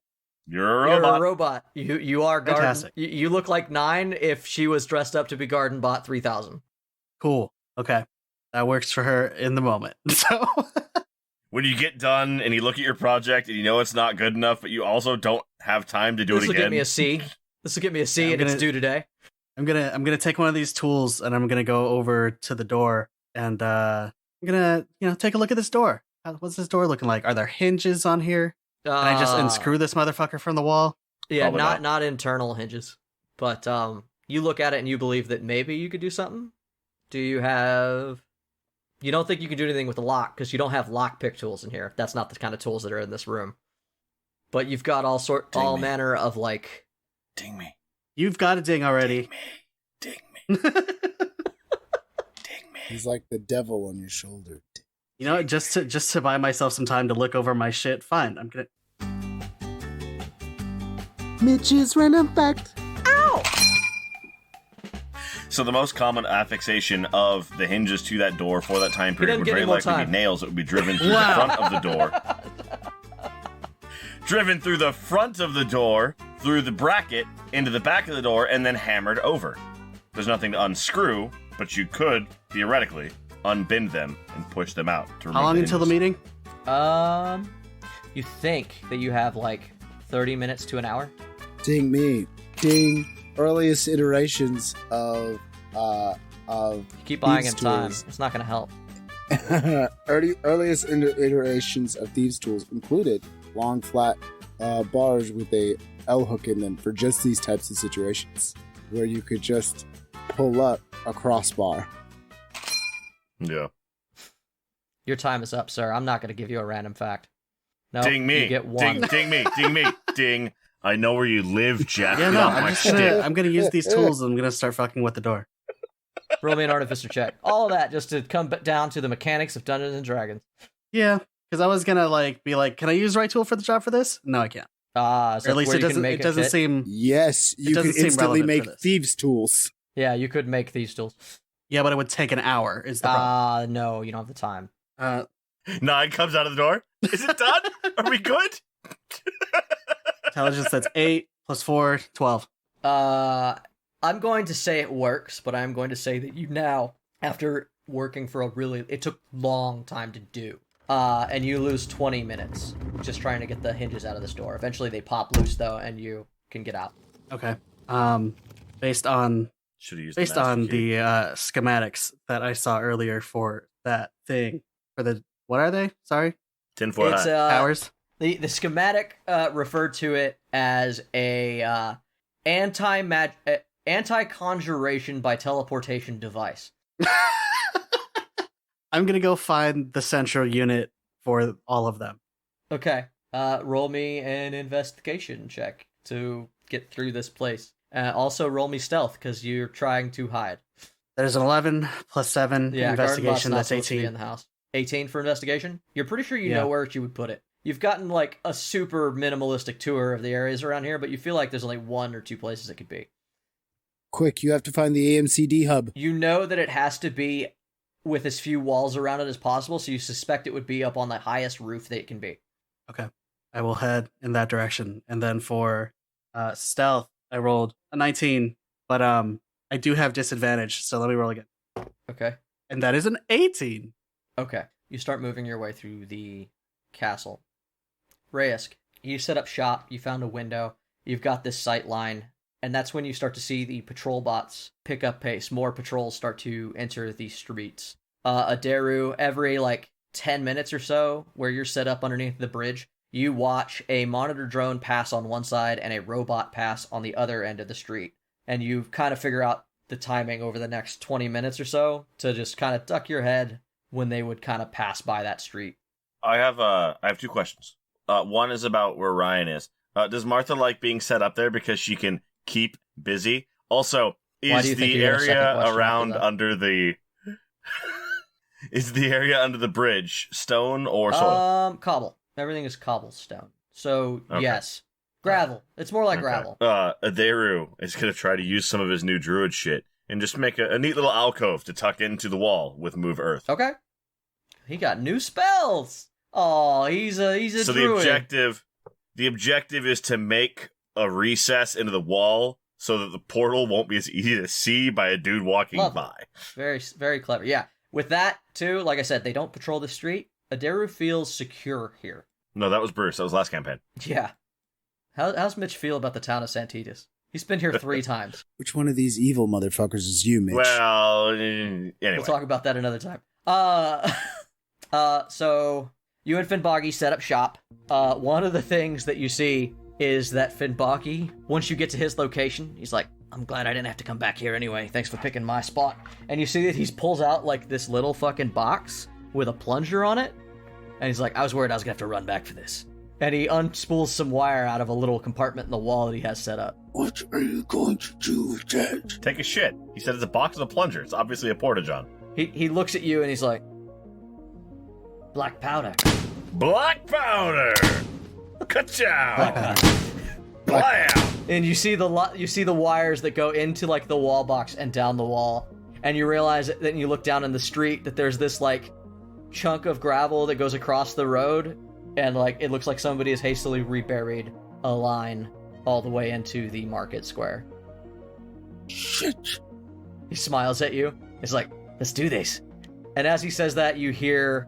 You're You're a robot. You are Garden. Fantastic. You look like 9 if she was dressed up to be Garden Bot 3000. Cool. Okay, that works for her in the moment. So when you get done and you look at your project and you know it's not good enough, but you also don't have time to do it again. This will get me a C. This will get me a C, and it's due today. I'm gonna take one of these tools and I'm gonna go over to the door and I'm gonna take a look at this door. What's this door looking like? Are there hinges on here? Can I just unscrew this motherfucker from the wall? Yeah, Probably not internal hinges, but you look at it and you believe that maybe you could do something. Do you have? You don't think you can do anything with the lock because you don't have lockpick tools in here. That's not the kind of tools that are in this room. But you've got all manner of like. Ding me. You've got a ding already. Ding me. Ding me. He's like the devil on your shoulder. You know, just to buy myself some time to look over my shit. Fine, I'm gonna. Mitch's random fact. So the most common affixation of the hinges to that door for that time period would very likely be nails that would be driven through the front of the door. Driven through the front of the door, through the bracket, into the back of the door, and then hammered over. There's nothing to unscrew, but you could, theoretically, unbind them and push them out. To How long until the meeting? You think that you have like 30 minutes to an hour? Ding me. seeing earliest iterations of Keep buying him thieves' time. tools. It's not going to help. Earliest iterations of thieves' tools included long, flat bars with a L hook in them for just these types of situations, where you could just pull up a crossbar. Yeah. Your time is up, sir. I'm not going to give you a random fact. No, Ding me. You get one. Ding me. Ding me. Ding. I know where you live, Jeff. Yeah, Get no, off my stick. I'm gonna use these tools and I'm gonna start fucking with the door. Roll me an artificer check. All of that just to come down to the mechanics of Dungeons and Dragons. Yeah, because I was gonna be like, can I use the right tool for the job for this? No, I can't. So Or at least where it you can doesn't. make It doesn't fit? seem. Yes, you doesn't could seem instantly relevant for make this. thieves' tools. Yeah, you could make these tools. Yeah, but it would take an hour. Is the problem? No, you don't have the time. 9 comes out of the door. Is it done? Are we good? Intelligence. That's 8 plus 4, 12. I'm going to say it works, but I'm going to say that you now, after working for it took long time to do. And you lose 20 minutes just trying to get the hinges out of this door. Eventually they pop loose though, and you can get out. Okay. Based on Should have used based the on master key. the schematics that I saw earlier for that thing, for the what are they? Sorry, tinfoil It's hat. powers. the schematic referred to it as a anti-conjuration by teleportation device. I'm gonna go find the central unit for all of them. Okay. Roll me an investigation check to get through this place. Also roll me stealth because you're trying to hide. There's an 11 plus 7 Yeah, investigation. Gardenbot's not That's supposed to be 18. in the house. 18 for investigation? You're pretty sure you Yeah. know where you would put it. You've gotten like a super minimalistic tour of the areas around here, but you feel like there's only 1 or 2 places it could be. Quick, you have to find the AMCD hub. You know that it has to be with as few walls around it as possible, so you suspect it would be up on the highest roof that it can be. Okay, I will head in that direction. And then for stealth, I rolled a 19, but I do have disadvantage, so let me roll again. Okay. And that is an 18. Okay. You start moving your way through the castle. Reyes, you set up shop, you found a window, you've got this sight line, and that's when you start to see the patrol bots pick up pace. More patrols start to enter the streets. Adaru, every 10 minutes or so, where you're set up underneath the bridge, you watch a monitor drone pass on one side and a robot pass on the other end of the street. And you kind of figure out the timing over the next 20 minutes or so to just kind of duck your head when they would kind of pass by that street. I have 2 questions. One is about where Ryan is. Does Martha like being set up there because she can keep busy? Also, Why do you is think the you have a second area question around after that? under the is the area under the bridge stone or soil? Cobble. Everything is cobblestone. So, Okay. yes. Gravel. It's more like gravel. Adaru is going to try to use some of his new druid shit and just make a neat little alcove to tuck into the wall with Move Earth. Okay. He got new spells. Oh, he's a So druid. the objective is to make a recess into the wall so that the portal won't be as easy to see by a dude walking Lovely. by. Very, very clever. Yeah. With that, too, like I said, they don't patrol the street. Adaru feels secure here. No, that was Bruce. That was last campaign. Yeah. How's Mitch feel about the town of Santos? He's been here 3 times. Which one of these evil motherfuckers is you, Mitch? Well, anyway. We'll talk about that another time. So you and Finboggy set up shop. One of the things that you see is that Finboggy, once you get to his location, he's like, I'm glad I didn't have to come back here anyway. Thanks for picking my spot. And you see that he pulls out this little fucking box with a plunger on it. And he's like, I was worried I was gonna have to run back for this. And he unspools some wire out of a little compartment in the wall that he has set up. What are you going to do with that? Take a shit. He said it's a box with a plunger. It's obviously a porta-john. He looks at you and he's like, black powder. Black powder! Ka-chow! Black powder. Blam! And you see the wires that go into the wall box and down the wall, and you realize that then you look down in the street that there's this chunk of gravel that goes across the road, and it looks like somebody has hastily reburied a line all the way into the market square. Shit. He smiles at you. He's like, let's do this. And as he says that, you hear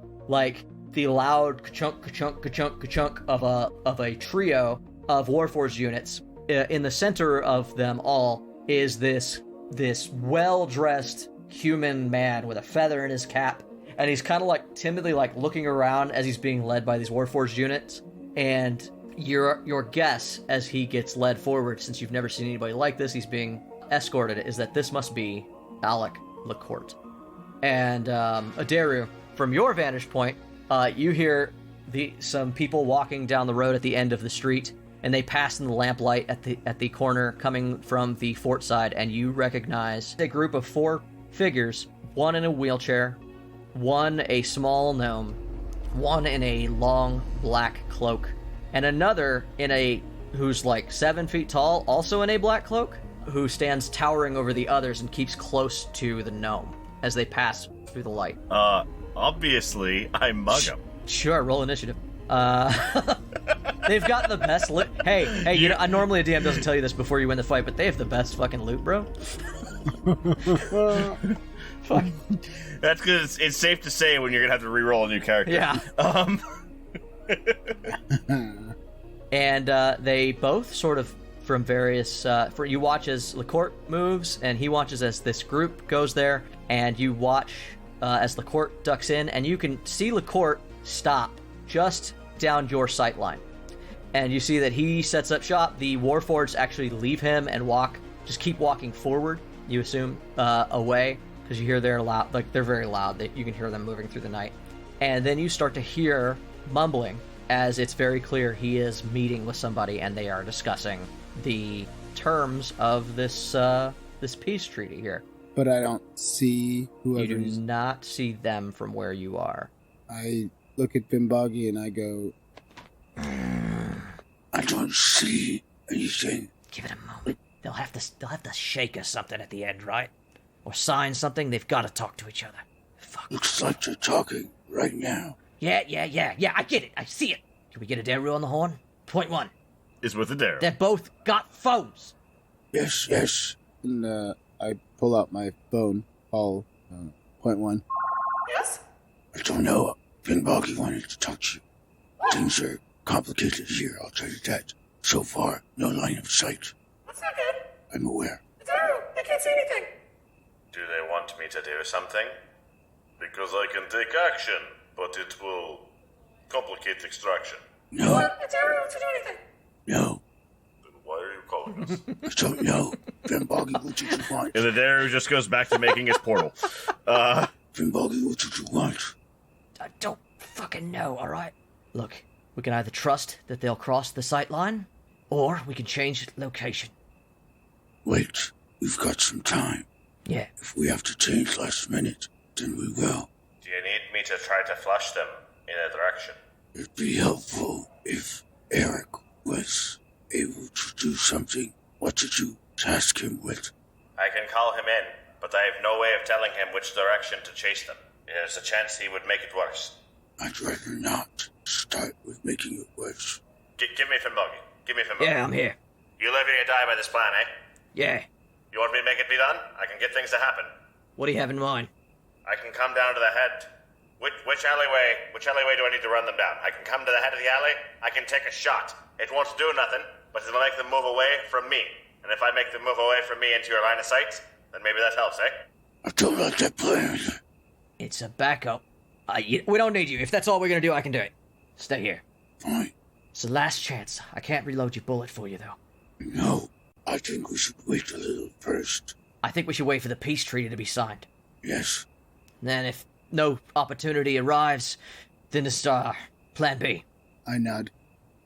the loud ka-chunk, ka-chunk, ka-chunk, ka-chunk of a trio of Warforged units in the center of them all is this well-dressed human man with a feather in his cap, and he's kind of like timidly like looking around as he's being led by these Warforged units. And your guess as he gets led forward, since you've never seen anybody like this, he's being escorted, is that this must be Alec LaCourte. And Adaru, from your vantage point, you hear some people walking down the road at the end of the street, and they pass in the lamplight at the corner coming from the fort side, and you recognize a group of 4 figures, one in a wheelchair, one a small gnome, one in a long black cloak, and another who's like 7 feet tall, also in a black cloak, who stands towering over the others and keeps close to the gnome as they pass through the light. Obviously, I mug him. Sure, roll initiative. They've got the best loot. Hey, you know, normally a DM doesn't tell you this before you win the fight, but they have the best fucking loot, bro. Fuck. That's because it's safe to say when you're gonna have to re-roll a new character. Yeah. And they both sort of from various. You watch as LaCourte moves, and he watches as this group goes there, and you watch as LaCourte ducks in, and you can see LaCourte stop just down your sight line. And you see that he sets up shop. The Warforged actually leave him and just keep walking forward, you assume, away, because you hear they're loud, like they're very loud. You can hear them moving through the night. And then you start to hear mumbling, as it's very clear he is meeting with somebody, and they are discussing the terms of this peace treaty here. But I don't see whoever. You do not see them from where you are. I look at Bimboggy and I go, I don't see anything. Give it a moment. They'll have to shake us something at the end, right? Or sign something. They've got to talk to each other. Fuck. Looks like they're talking right now. Yeah, I get it. I see it. Can we get a Daru on the horn? Point 1. Is with the dare. They're both got phones. Yes. and I pull out my phone, call point 1. Yes? I don't know. Finboggy wanted to talk to you. Things are complicated here, I'll tell you that. So far, no line of sight. That's not good. I'm aware. I can't see anything. Do they want me to do something? Because I can take action, but it will complicate extraction. No, It's everyone to do anything. no, Then why are you calling us? I don't know. Finboggy, what did you want? And the dare just goes back to making his portal. Finboggy, what did you want? I don't fucking know, alright? Look, we can either trust that they'll cross the sight line, or we can change location. Wait, we've got some time. Yeah. If we have to change last minute, then we will. Do you need me to try to flush them in a direction? It'd be helpful if Eric was able to do something. What did you task him with? I can call him in, but I have no way of telling him which direction to chase them. There's a chance he would make it worse. I'd rather not start with making it worse. Give me Finboggy. Give me Finboggy. Yeah, I'm here. You live here, you die by this plan, eh? Yeah. You want me to make it be done? I can get things to happen. What do you have in mind? I can come down to the head. Which alleyway do I need to run them down? I can come to the head of the alley. I can take a shot. It won't do nothing, but it'll make them move away from me. And if I make them move away from me into your line of sight, then maybe that helps, eh? I don't like that plan. It's a backup. We don't need you. If that's all we're gonna do, I can do it. Stay here. Fine. It's the last chance. I can't reload your bullet for you, though. No, I think we should wait a little first. I think we should wait for the peace treaty to be signed. Yes. Then if no opportunity arrives, then it's plan B. I nod.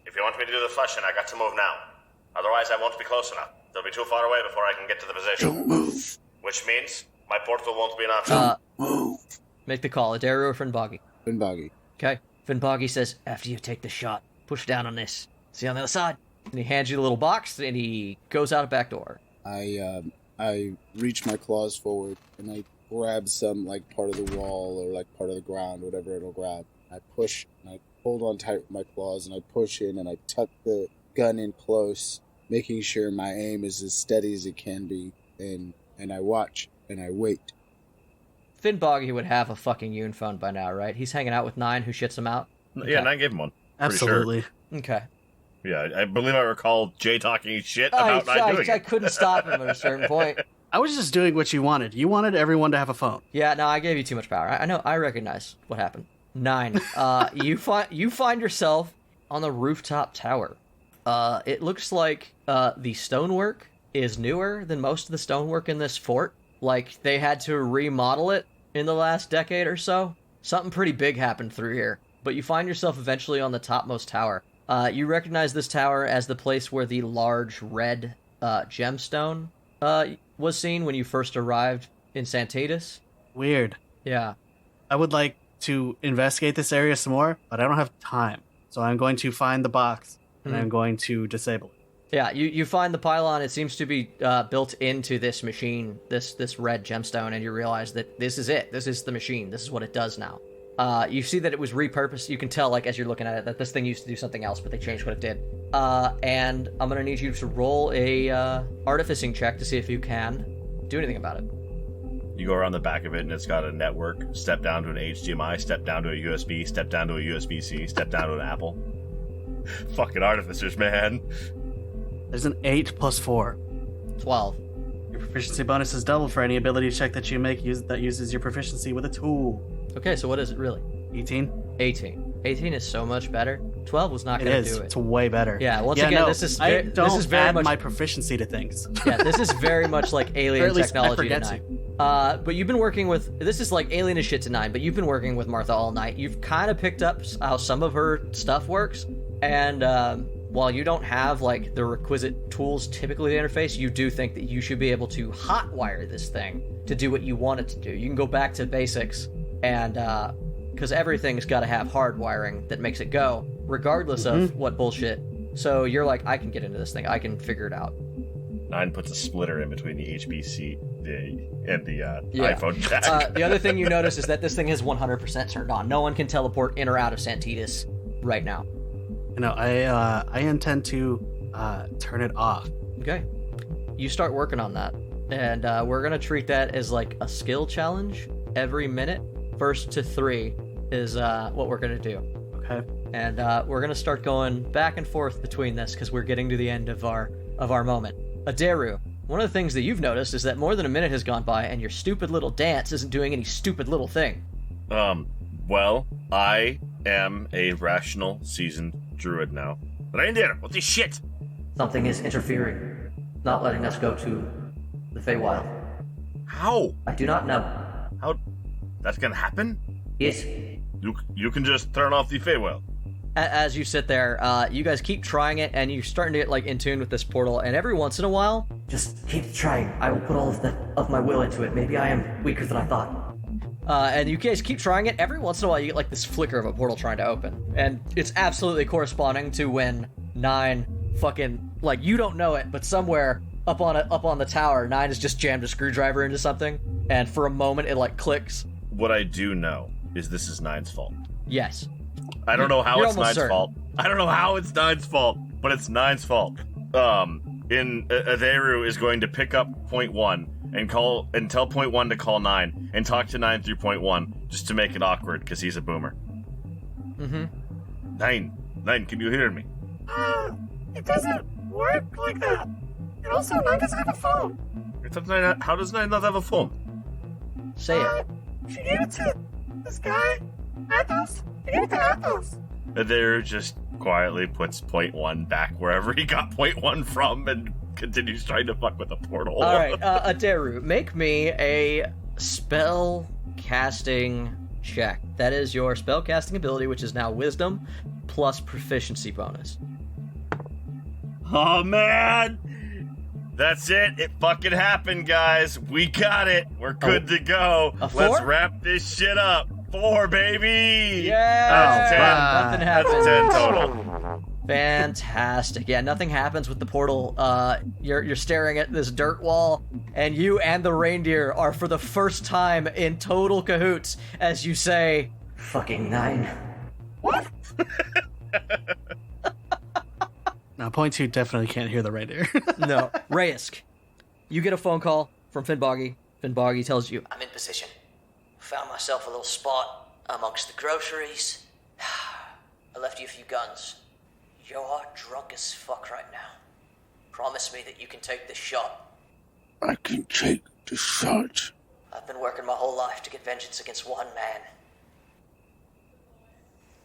If you want me to do the flushing, I got to move now. Otherwise, I won't be close enough. They'll be too far away before I can get to the position. Don't move. Which means my portal won't be an option. Move. Make the call. Adaru or Finboggy? Finboggy. Okay. Finboggy says, after you take the shot, push down on this. See on the other side? And he hands you the little box, and he goes out a back door. I reach my claws forward and I grab some like part of the wall or like part of the ground, whatever it'll grab. I push and I hold on tight with my claws and I push in and I tuck the gun in close, making sure my aim is as steady as it can be. And I watch and I wait. Finboggy would have a fucking Yoon phone by now, right? He's hanging out with Nine, who shits him out. Yeah, and I gave him one. Absolutely. Okay. Yeah, I believe I recall Jay talking shit about not doing I it. couldn't stop him at a certain point. I was just doing what you wanted. You wanted everyone to have a phone. Yeah, no, I gave you too much power. I know. I recognize what happened. 9. You find yourself on the rooftop tower. It looks like the stonework is newer than most of the stonework in this fort. Like, they had to remodel it in the last decade or so. Something pretty big happened through here. But you find yourself eventually on the topmost tower. You recognize this tower as the place where the large red gemstone was seen when you first arrived in Santos. Weird. Yeah. I would like to investigate this area some more, but I don't have time. So I'm going to find the box, and I'm going to disable it. Yeah, you find the pylon. It seems to be built into this machine, this red gemstone, and you realize that this is it. This is the machine. This is what it does now. You see that it was repurposed. You can tell, like, as you're looking at it, that this thing used to do something else, but they changed what it did. And I'm going to need you to roll a artificing check to see if you can do anything about it. You go around the back of it, and it's got a network. Step down to an HDMI, step down to a USB, step down to a USB-C, step down to an Apple. Fucking artificers, man. There's an 8 plus 4. 12. Your proficiency bonus is doubled for any ability check that you make that uses your proficiency with a tool. Okay, so what is it really? 18? 18. 18 is so much better. 12 was not going to do it. It's way better. Yeah, once again, no, this is I this don't is very add much my proficiency to things. Yeah, this is very much like Or alien at least I technology to forget 9. But you've been working with, this is like alien as shit to 9, but you've been working with Martha all night. You've kind of picked up how some of her stuff works, and while you don't have like the requisite tools typically to interface, you do think that you should be able to hotwire this thing to do what you want it to do. You can go back to basics, and because everything's got to have hard wiring that makes it go, regardless of what bullshit. So you're like, I can get into this thing. I can figure it out. 9 puts a splitter in between the HBC and the iPhone jack. The other thing you notice is that this thing is 100% turned on. No one can teleport in or out of Santitas right now. You know, I intend to turn it off. Okay. You start working on that. And we're going to treat that as like a skill challenge every minute. First to 3 is what we're going to do. Okay. And we're going to start going back and forth between this because we're getting to the end of our moment. Adaru, one of the things that you've noticed is that more than a minute has gone by and your stupid little dance isn't doing any stupid little thing. Well, I am a rational, seasoned druid now. Reindeer, what the shit? Something is interfering, not letting us go to the Feywild. How? I do not know. How? That's gonna happen? Yes. You can just turn off the Feywild. As you sit there, you guys keep trying it, and you're starting to get like in tune with this portal. And every once in a while, Just keep trying. I will put all of my will into it. Maybe I am weaker than I thought. and you guys keep trying it. Every once in a while, you get like this flicker of a portal trying to open, and it's absolutely corresponding to when 9 fucking like you don't know it, but somewhere up on the tower, 9 has just jammed a screwdriver into something, and for a moment it like clicks. What I do know is this is 9's fault. Yes. I don't know how You're it's almost 9's certain. fault. I don't know how it's 9's fault, but it's 9's fault. Adaru is going to pick up point 1 and tell point 1 to call 9 and talk to 9 through point 1 just to make it awkward because he's a boomer. Mm-hmm. 9, can you hear me? It doesn't work like that. And also, 9 doesn't have a phone. How does 9 not have a phone? Say it. She gave it to this guy, Athos. She gave it to Athos. Adaru just quietly puts point 1 back wherever he got point 1 from and continues trying to fuck with the portal. All right, Adaru, make me a spell casting check. That is your spell casting ability, which is now Wisdom plus proficiency bonus. Oh, man! That's it. It fucking happened, guys. We got it. We're good to go. A 4? Let's wrap this shit up. 4, baby! Yeah! That's 10. Nothing happens. That's 10 total. Fantastic. Yeah, nothing happens with the portal. You're staring at this dirt wall, and you and the reindeer are for the first time in total cahoots as you say, Fucking 9. What? Now, point 2 definitely can't hear the reindeer. no. Raisk, you get a phone call from Finnboggy. Finnboggy tells you, I'm in position. Found myself a little spot amongst the groceries. I left you a few guns. You're drunk as fuck right now. Promise me that you can take this shot. I can take the shot. I've been working my whole life to get vengeance against one man.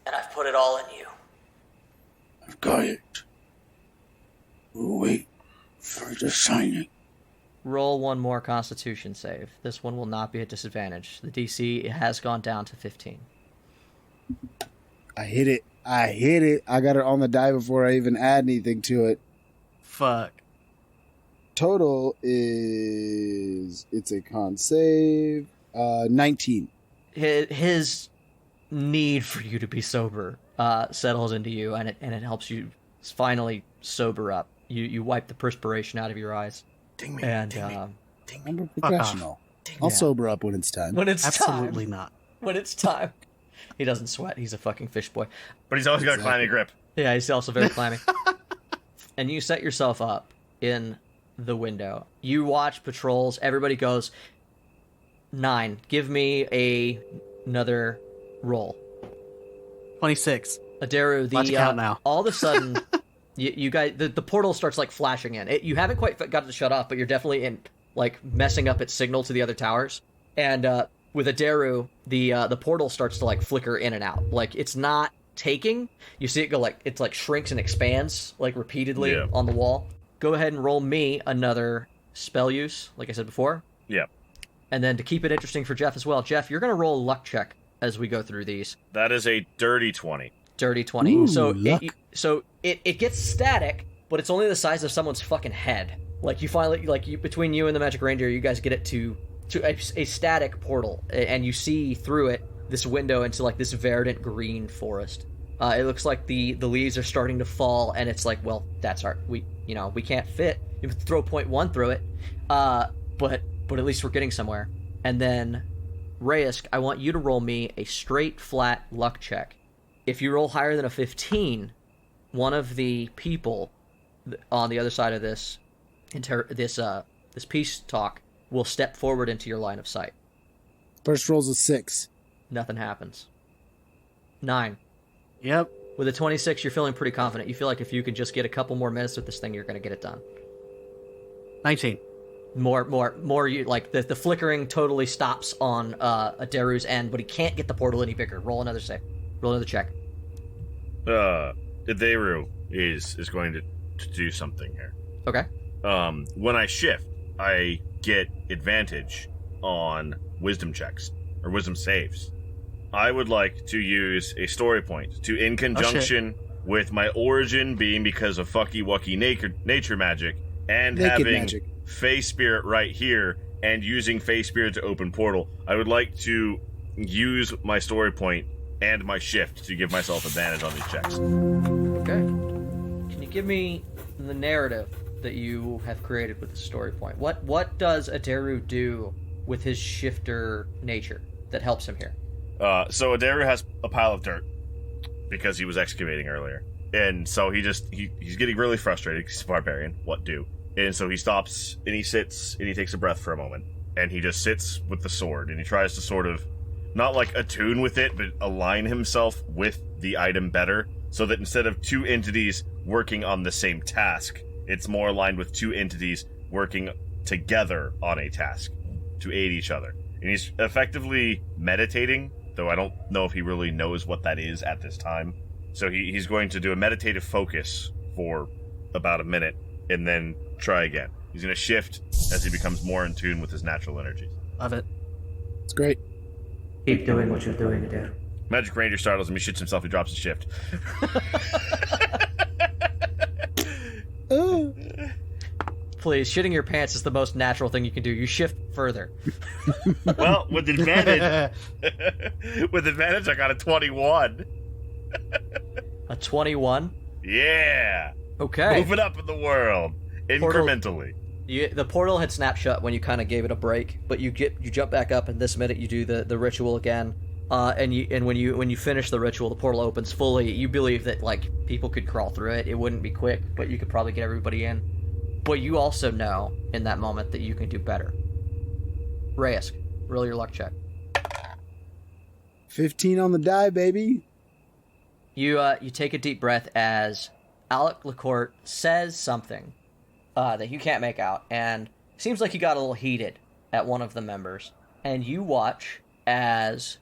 And I've put it all in you. I've got it. We'll wait for the signing. Roll one more Constitution save. This one will not be at disadvantage. The DC has gone down to 15. I hit it. I got it on the die before I even add anything to it. Fuck. Total is, it's a con save, 19. His need for you to be sober settles into you, and it helps you finally sober up. You wipe the perspiration out of your eyes. Ding me, And ding me. I'm a professional. I'll sober up when it's time. when it's Absolutely time, not. when it's time, he doesn't sweat. He's a fucking fish boy. But he's always got a clammy grip. Yeah, he's also very clammy. And you set yourself up in the window. You watch patrols. Everybody goes, 9. Give me another roll. 26. Adaru, Watch it count now. all of a sudden, you guys, the portal starts like flashing in. You haven't quite got it to shut off, but you're definitely in like messing up its signal to the other towers. And with Adaru, the portal starts to like flicker in and out. Like it's not taking. You see it go like it's like shrinks and expands like repeatedly on the wall. Go ahead and roll me another spell use, like I said before. Yeah. And then to keep it interesting for Jeff as well, Jeff, you're going to roll a luck check as we go through these. That is a dirty 20. Dirty 20. Ooh, so luck. it gets static, but it's only the size of someone's fucking head. Like you finally, between you and the Magic Reindeer, you guys get it to a static portal, and you see through it this window into like this verdant green forest. It looks like the leaves are starting to fall, and it's like, well, that's we can't fit. You have to throw 0.1 through it, but at least we're getting somewhere. And then, Raisk, I want you to roll me a straight, flat luck check. If you roll higher than a 15, one of the people on the other side of this peace talk will step forward into your line of sight. First roll's a 6. Nothing happens. 9. Yep. With a 26, you're feeling pretty confident. You feel like if you can just get a couple more minutes with this thing, you're going to get it done. 19. More. You like the flickering totally stops on Adaru's end, but he can't get the portal any bigger. Roll another save. Roll another check. Adaru is going to do something here. Okay. When I shift, I get advantage on wisdom checks or wisdom saves. I would like to use a story point to, in conjunction with my origin being because of fucky wucky nature magic and Naked having magic. Fey Spirit right here and using Fey Spirit to open portal, I would like to use my story point and my shift to give myself advantage on these checks. Okay. Can you give me the narrative that you have created with the story point? What does Adaru do with his shifter nature that helps him here? So Adaru has a pile of dirt because he was excavating earlier. And so he's getting really frustrated because he's a barbarian. What do? And so he stops and he sits and he takes a breath for a moment. And he just sits with the sword and he tries to sort of, not like attune with it, but align himself with the item better so that instead of two entities working on the same task, it's more aligned with two entities working together on a task to aid each other. And he's effectively meditating, though I don't know if he really knows what that is at this time. So he's going to do a meditative focus for about a minute and then try again. He's going to shift as he becomes more in tune with his natural energies. Love it. It's great. Keep doing what you're doing, Adaru. Magic Ranger startles him, he shits himself, he drops his shift. Please, shitting your pants is the most natural thing you can do. You shift further. Well, with advantage, I got a 21. A 21? Yeah. Okay. Moving up in the world incrementally. The portal had snapped shut when you kind of gave it a break, but you jump back up, and this minute you do the ritual again. And when you finish the ritual, the portal opens fully. You believe that like people could crawl through it. It wouldn't be quick, but you could probably get everybody in. But you also know in that moment that you can do better. Raisk, roll your luck check. 15 on the die, baby. You take a deep breath as Alec Lacourt says something that you can't make out, and seems like he got a little heated at one of the members. And you watch as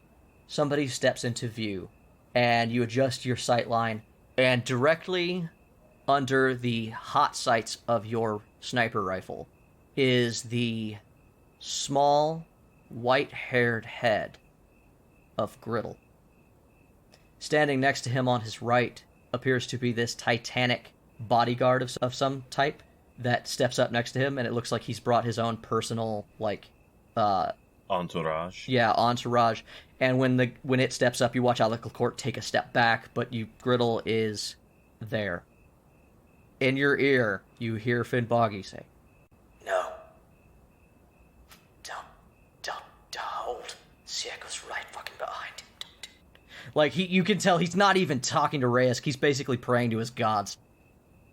somebody steps into view, and you adjust your sight line, and directly under the hot sights of your sniper rifle is the small, white-haired head of Griddle. Standing next to him on his right appears to be this titanic bodyguard of some type that steps up next to him, and it looks like he's brought his own personal, entourage. Yeah, entourage. And when it steps up, you watch Alec Lacourt take a step back, but Griddle is there. In your ear, you hear Finn Boggy say, No. Don't hold. Sieko's right fucking behind him. Like, you can tell he's not even talking to Reyes. He's basically praying to his gods.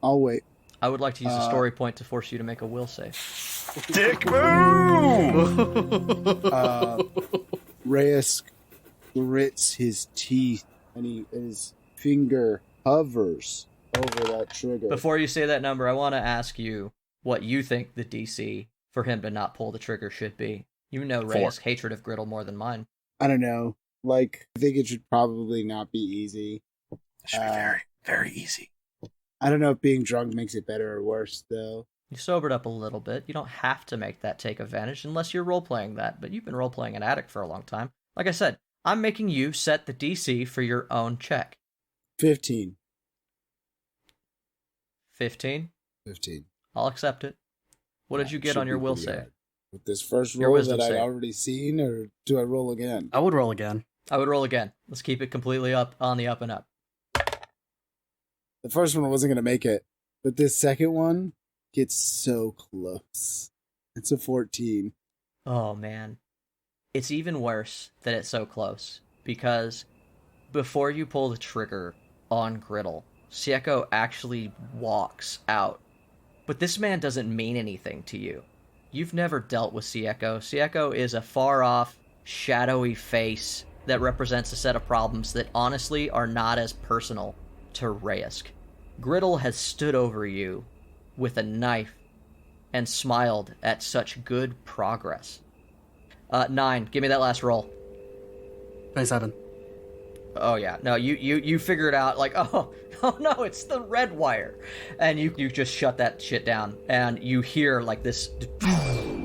I'll wait. I would like to use a story point to force you to make a will save. Dick move! Reyes grits his teeth and his finger hovers over that trigger. Before you say that number, I want to ask you what you think the DC for him to not pull the trigger should be. You know Reyes' hatred of Griddle more than mine. I don't know. I think it should probably not be easy. It should be very, very easy. I don't know if being drunk makes it better or worse, though. You sobered up a little bit. You don't have to make that take advantage unless you're role-playing that, but you've been role-playing an addict for a long time. Like I said, I'm making you set the DC for your own check. 15. 15? 15. I'll accept it. What did you get on your will save? With this first Your roll wisdom that I'd save. already seen, or do I roll again? I would roll again. I would roll again. Let's keep it completely up on the up and up. The first one wasn't going to make it, but this second one gets so close. It's a 14. Oh, man. It's even worse that it's so close, because before you pull the trigger on Griddle, Sieko actually walks out. But this man doesn't mean anything to you. You've never dealt with Sieko. Sieko is a far-off, shadowy face that represents a set of problems that honestly are not as personal to Reyes. Griddle has stood over you with a knife and smiled at such good progress. 9, give me that last roll. 27. Oh yeah, no, you figure it out, like, oh no, it's the red wire. And you just shut that shit down, and you hear like this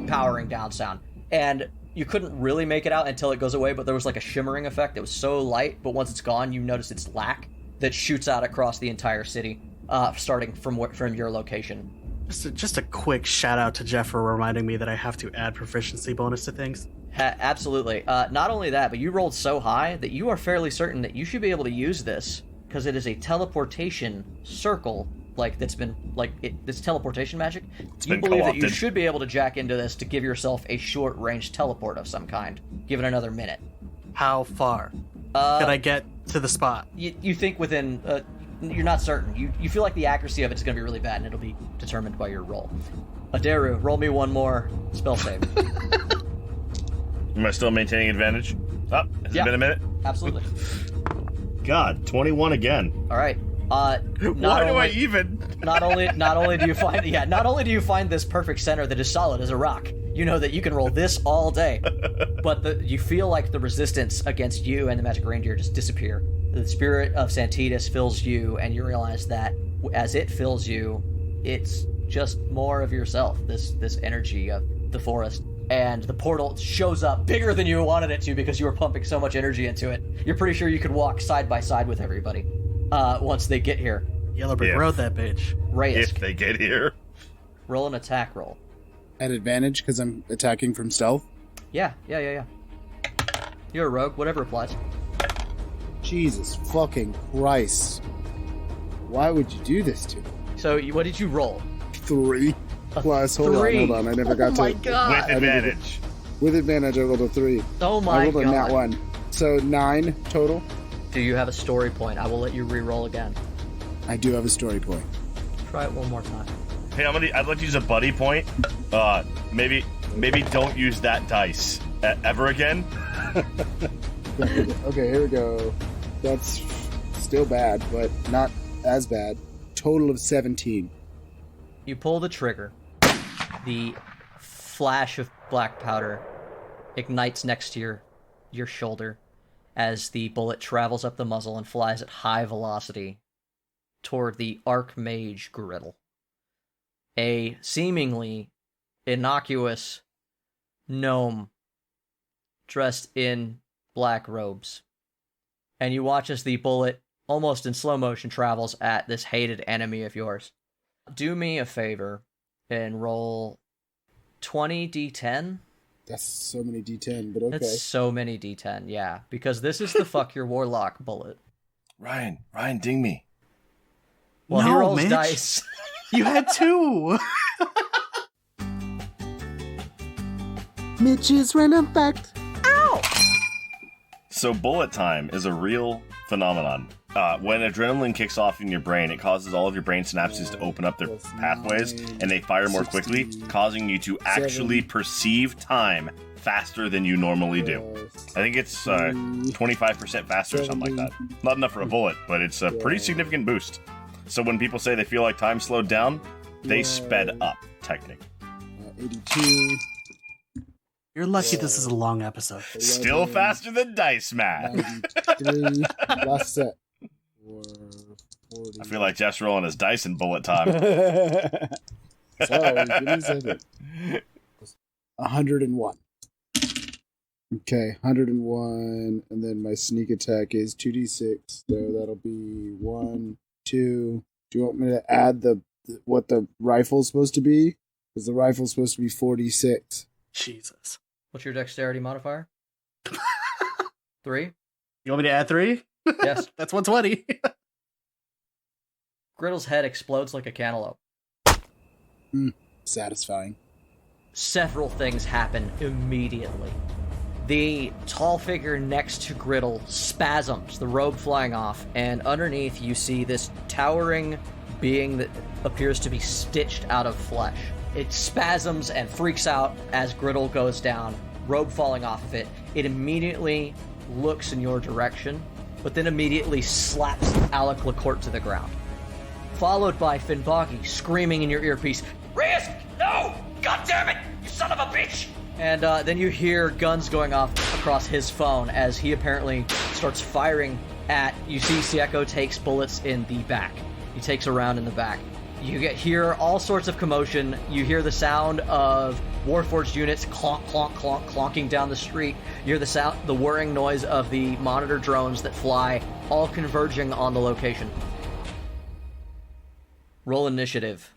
powering down sound. And you couldn't really make it out until it goes away, but there was like a shimmering effect. It was so light, but once it's gone, you notice it's lack that shoots out across the entire city, starting from your location. Just a quick shout out to Jeff for reminding me that I have to add proficiency bonus to things. Absolutely. Not only that, but you rolled so high that you are fairly certain that you should be able to use this, because it is a teleportation circle, this teleportation magic. You believe that you should be able to jack into this to give yourself a short-range teleport of some kind, given another minute. How far could I get to the spot? You think within... you're not certain. You feel like the accuracy of it is going to be really bad, and it'll be determined by your roll. Adaru, roll me one more spell save. Am I still maintaining advantage? Oh, has it been a minute? Absolutely. God, 21 again. All right. Why do I even? Not only do you find this perfect center that is solid as a rock. You know that you can roll this all day, but you feel like the resistance against you and the magic reindeer just disappear. The spirit of Santitas fills you, and you realize that as it fills you, it's just more of yourself. This energy of the forest. And the portal shows up bigger than you wanted it to because you were pumping so much energy into it. You're pretty sure you could walk side by side with everybody once they get here. Yellow Brick Road, that bitch. Reyes. If they get here. Roll an attack roll. At advantage because I'm attacking from stealth? Yeah. You're a rogue, whatever applies. Jesus fucking Christ. Why would you do this to me? So, what did you roll? 3. Plus, hold on. I never got to. Oh my god. With advantage. With advantage, I rolled a 3. Oh my god. I rolled a nat 1. So 9 total. Do you have a story point? I will let you re-roll again. I do have a story point. Try it one more time. Hey, I'd like to use a buddy point. Maybe don't use that dice ever again. Okay, here we go. That's still bad, but not as bad. total of 17. You pull the trigger. The flash of black powder ignites next to your shoulder as the bullet travels up the muzzle and flies at high velocity toward the Archmage Griddle. A seemingly innocuous gnome dressed in black robes. And you watch as the bullet, almost in slow motion, travels at this hated enemy of yours. Do me a favor and roll 20 d10. That's so many D10, but okay. That's so many d10, yeah. Because this is the fuck your warlock bullet. Ryan, ding me. Well, he No, rolls Mitch. dice. You had 2. Mitch's random fact. So bullet time is a real phenomenon. When adrenaline kicks off in your brain, it causes all of your brain synapses to open up their pathways, and they fire more quickly, causing you to actually perceive time faster than you normally do. I think it's 25% faster or something like that. Not enough for a bullet, but it's a pretty significant boost. So when people say they feel like time slowed down, they sped up, technically. 82. You're lucky this is a long episode. Still faster than Dice Math. 93. Last set. 40. I feel like Jeff's rolling his dice in bullet time. Sorry, give me a second. 101. Okay, 101, and then my sneak attack is 2d6, so that'll be 1, 2. Do you want me to add what the rifle's supposed to be? Because the rifle's supposed to be 46. Jesus. What's your dexterity modifier? 3? You want me to add 3? Yes. That's 120. Griddle's head explodes like a cantaloupe. Satisfying. Several things happen immediately. The tall figure next to Griddle spasms, the robe flying off, and underneath you see this towering being that appears to be stitched out of flesh. It spasms and freaks out as Griddle goes down, robe falling off of it. It immediately looks in your direction, but then immediately slaps Alec Lacourt to the ground. Followed by Finboggy screaming in your earpiece, "Risk! No! God damn it! You son of a bitch!" And then you hear guns going off across his phone as he apparently starts firing at... You see Sieko takes bullets in the back. He takes a round in the back. You hear all sorts of commotion. You hear the sound of Warforged units clonk, clonk, clonk, clonking down the street. You hear the whirring noise of the monitor drones that fly, all converging on the location. Roll initiative.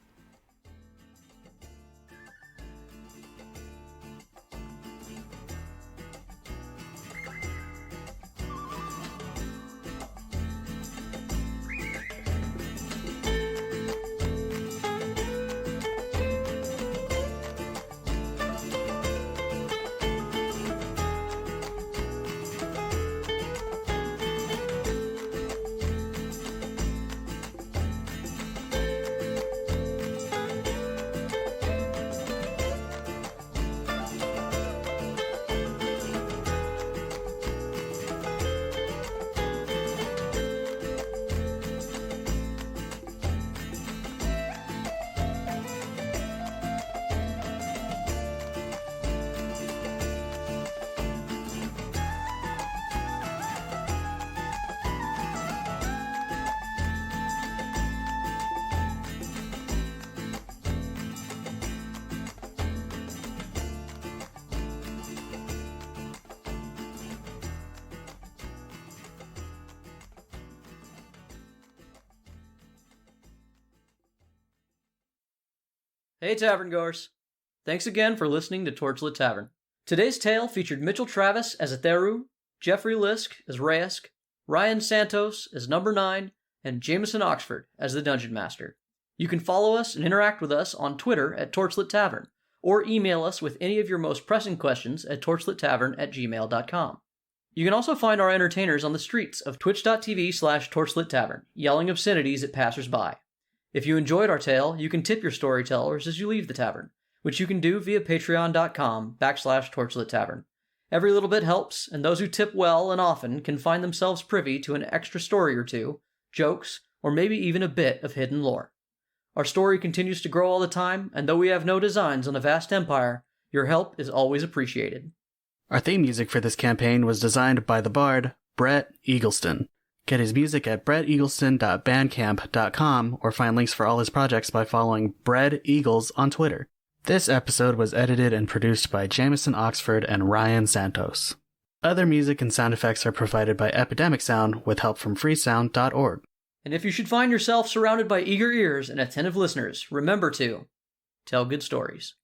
Hey Tavern Goers! Thanks again for listening to Torchlit Tavern. Today's tale featured Mitchell Travis as Atheru, Jeffrey Lisk as Raysk, Ryan Santos as Number 9, and Jameson Oxford as the Dungeon Master. You can follow us and interact with us on Twitter at Torchlit Tavern, or email us with any of your most pressing questions at torchlittavern@gmail.com. You can also find our entertainers on the streets of twitch.tv/torchlittavern, yelling obscenities at passersby. If you enjoyed our tale, you can tip your storytellers as you leave the tavern, which you can do via patreon.com/Torchlit Tavern. Every little bit helps, and those who tip well and often can find themselves privy to an extra story or two, jokes, or maybe even a bit of hidden lore. Our story continues to grow all the time, and though we have no designs on a vast empire, your help is always appreciated. Our theme music for this campaign was designed by the bard, Brett Eagleston. Get his music at bretteagleston.bandcamp.com or find links for all his projects by following Bread Eagles on Twitter. This episode was edited and produced by Jameson Oxford and Ryan Santos. Other music and sound effects are provided by Epidemic Sound with help from freesound.org. And if you should find yourself surrounded by eager ears and attentive listeners, remember to tell good stories.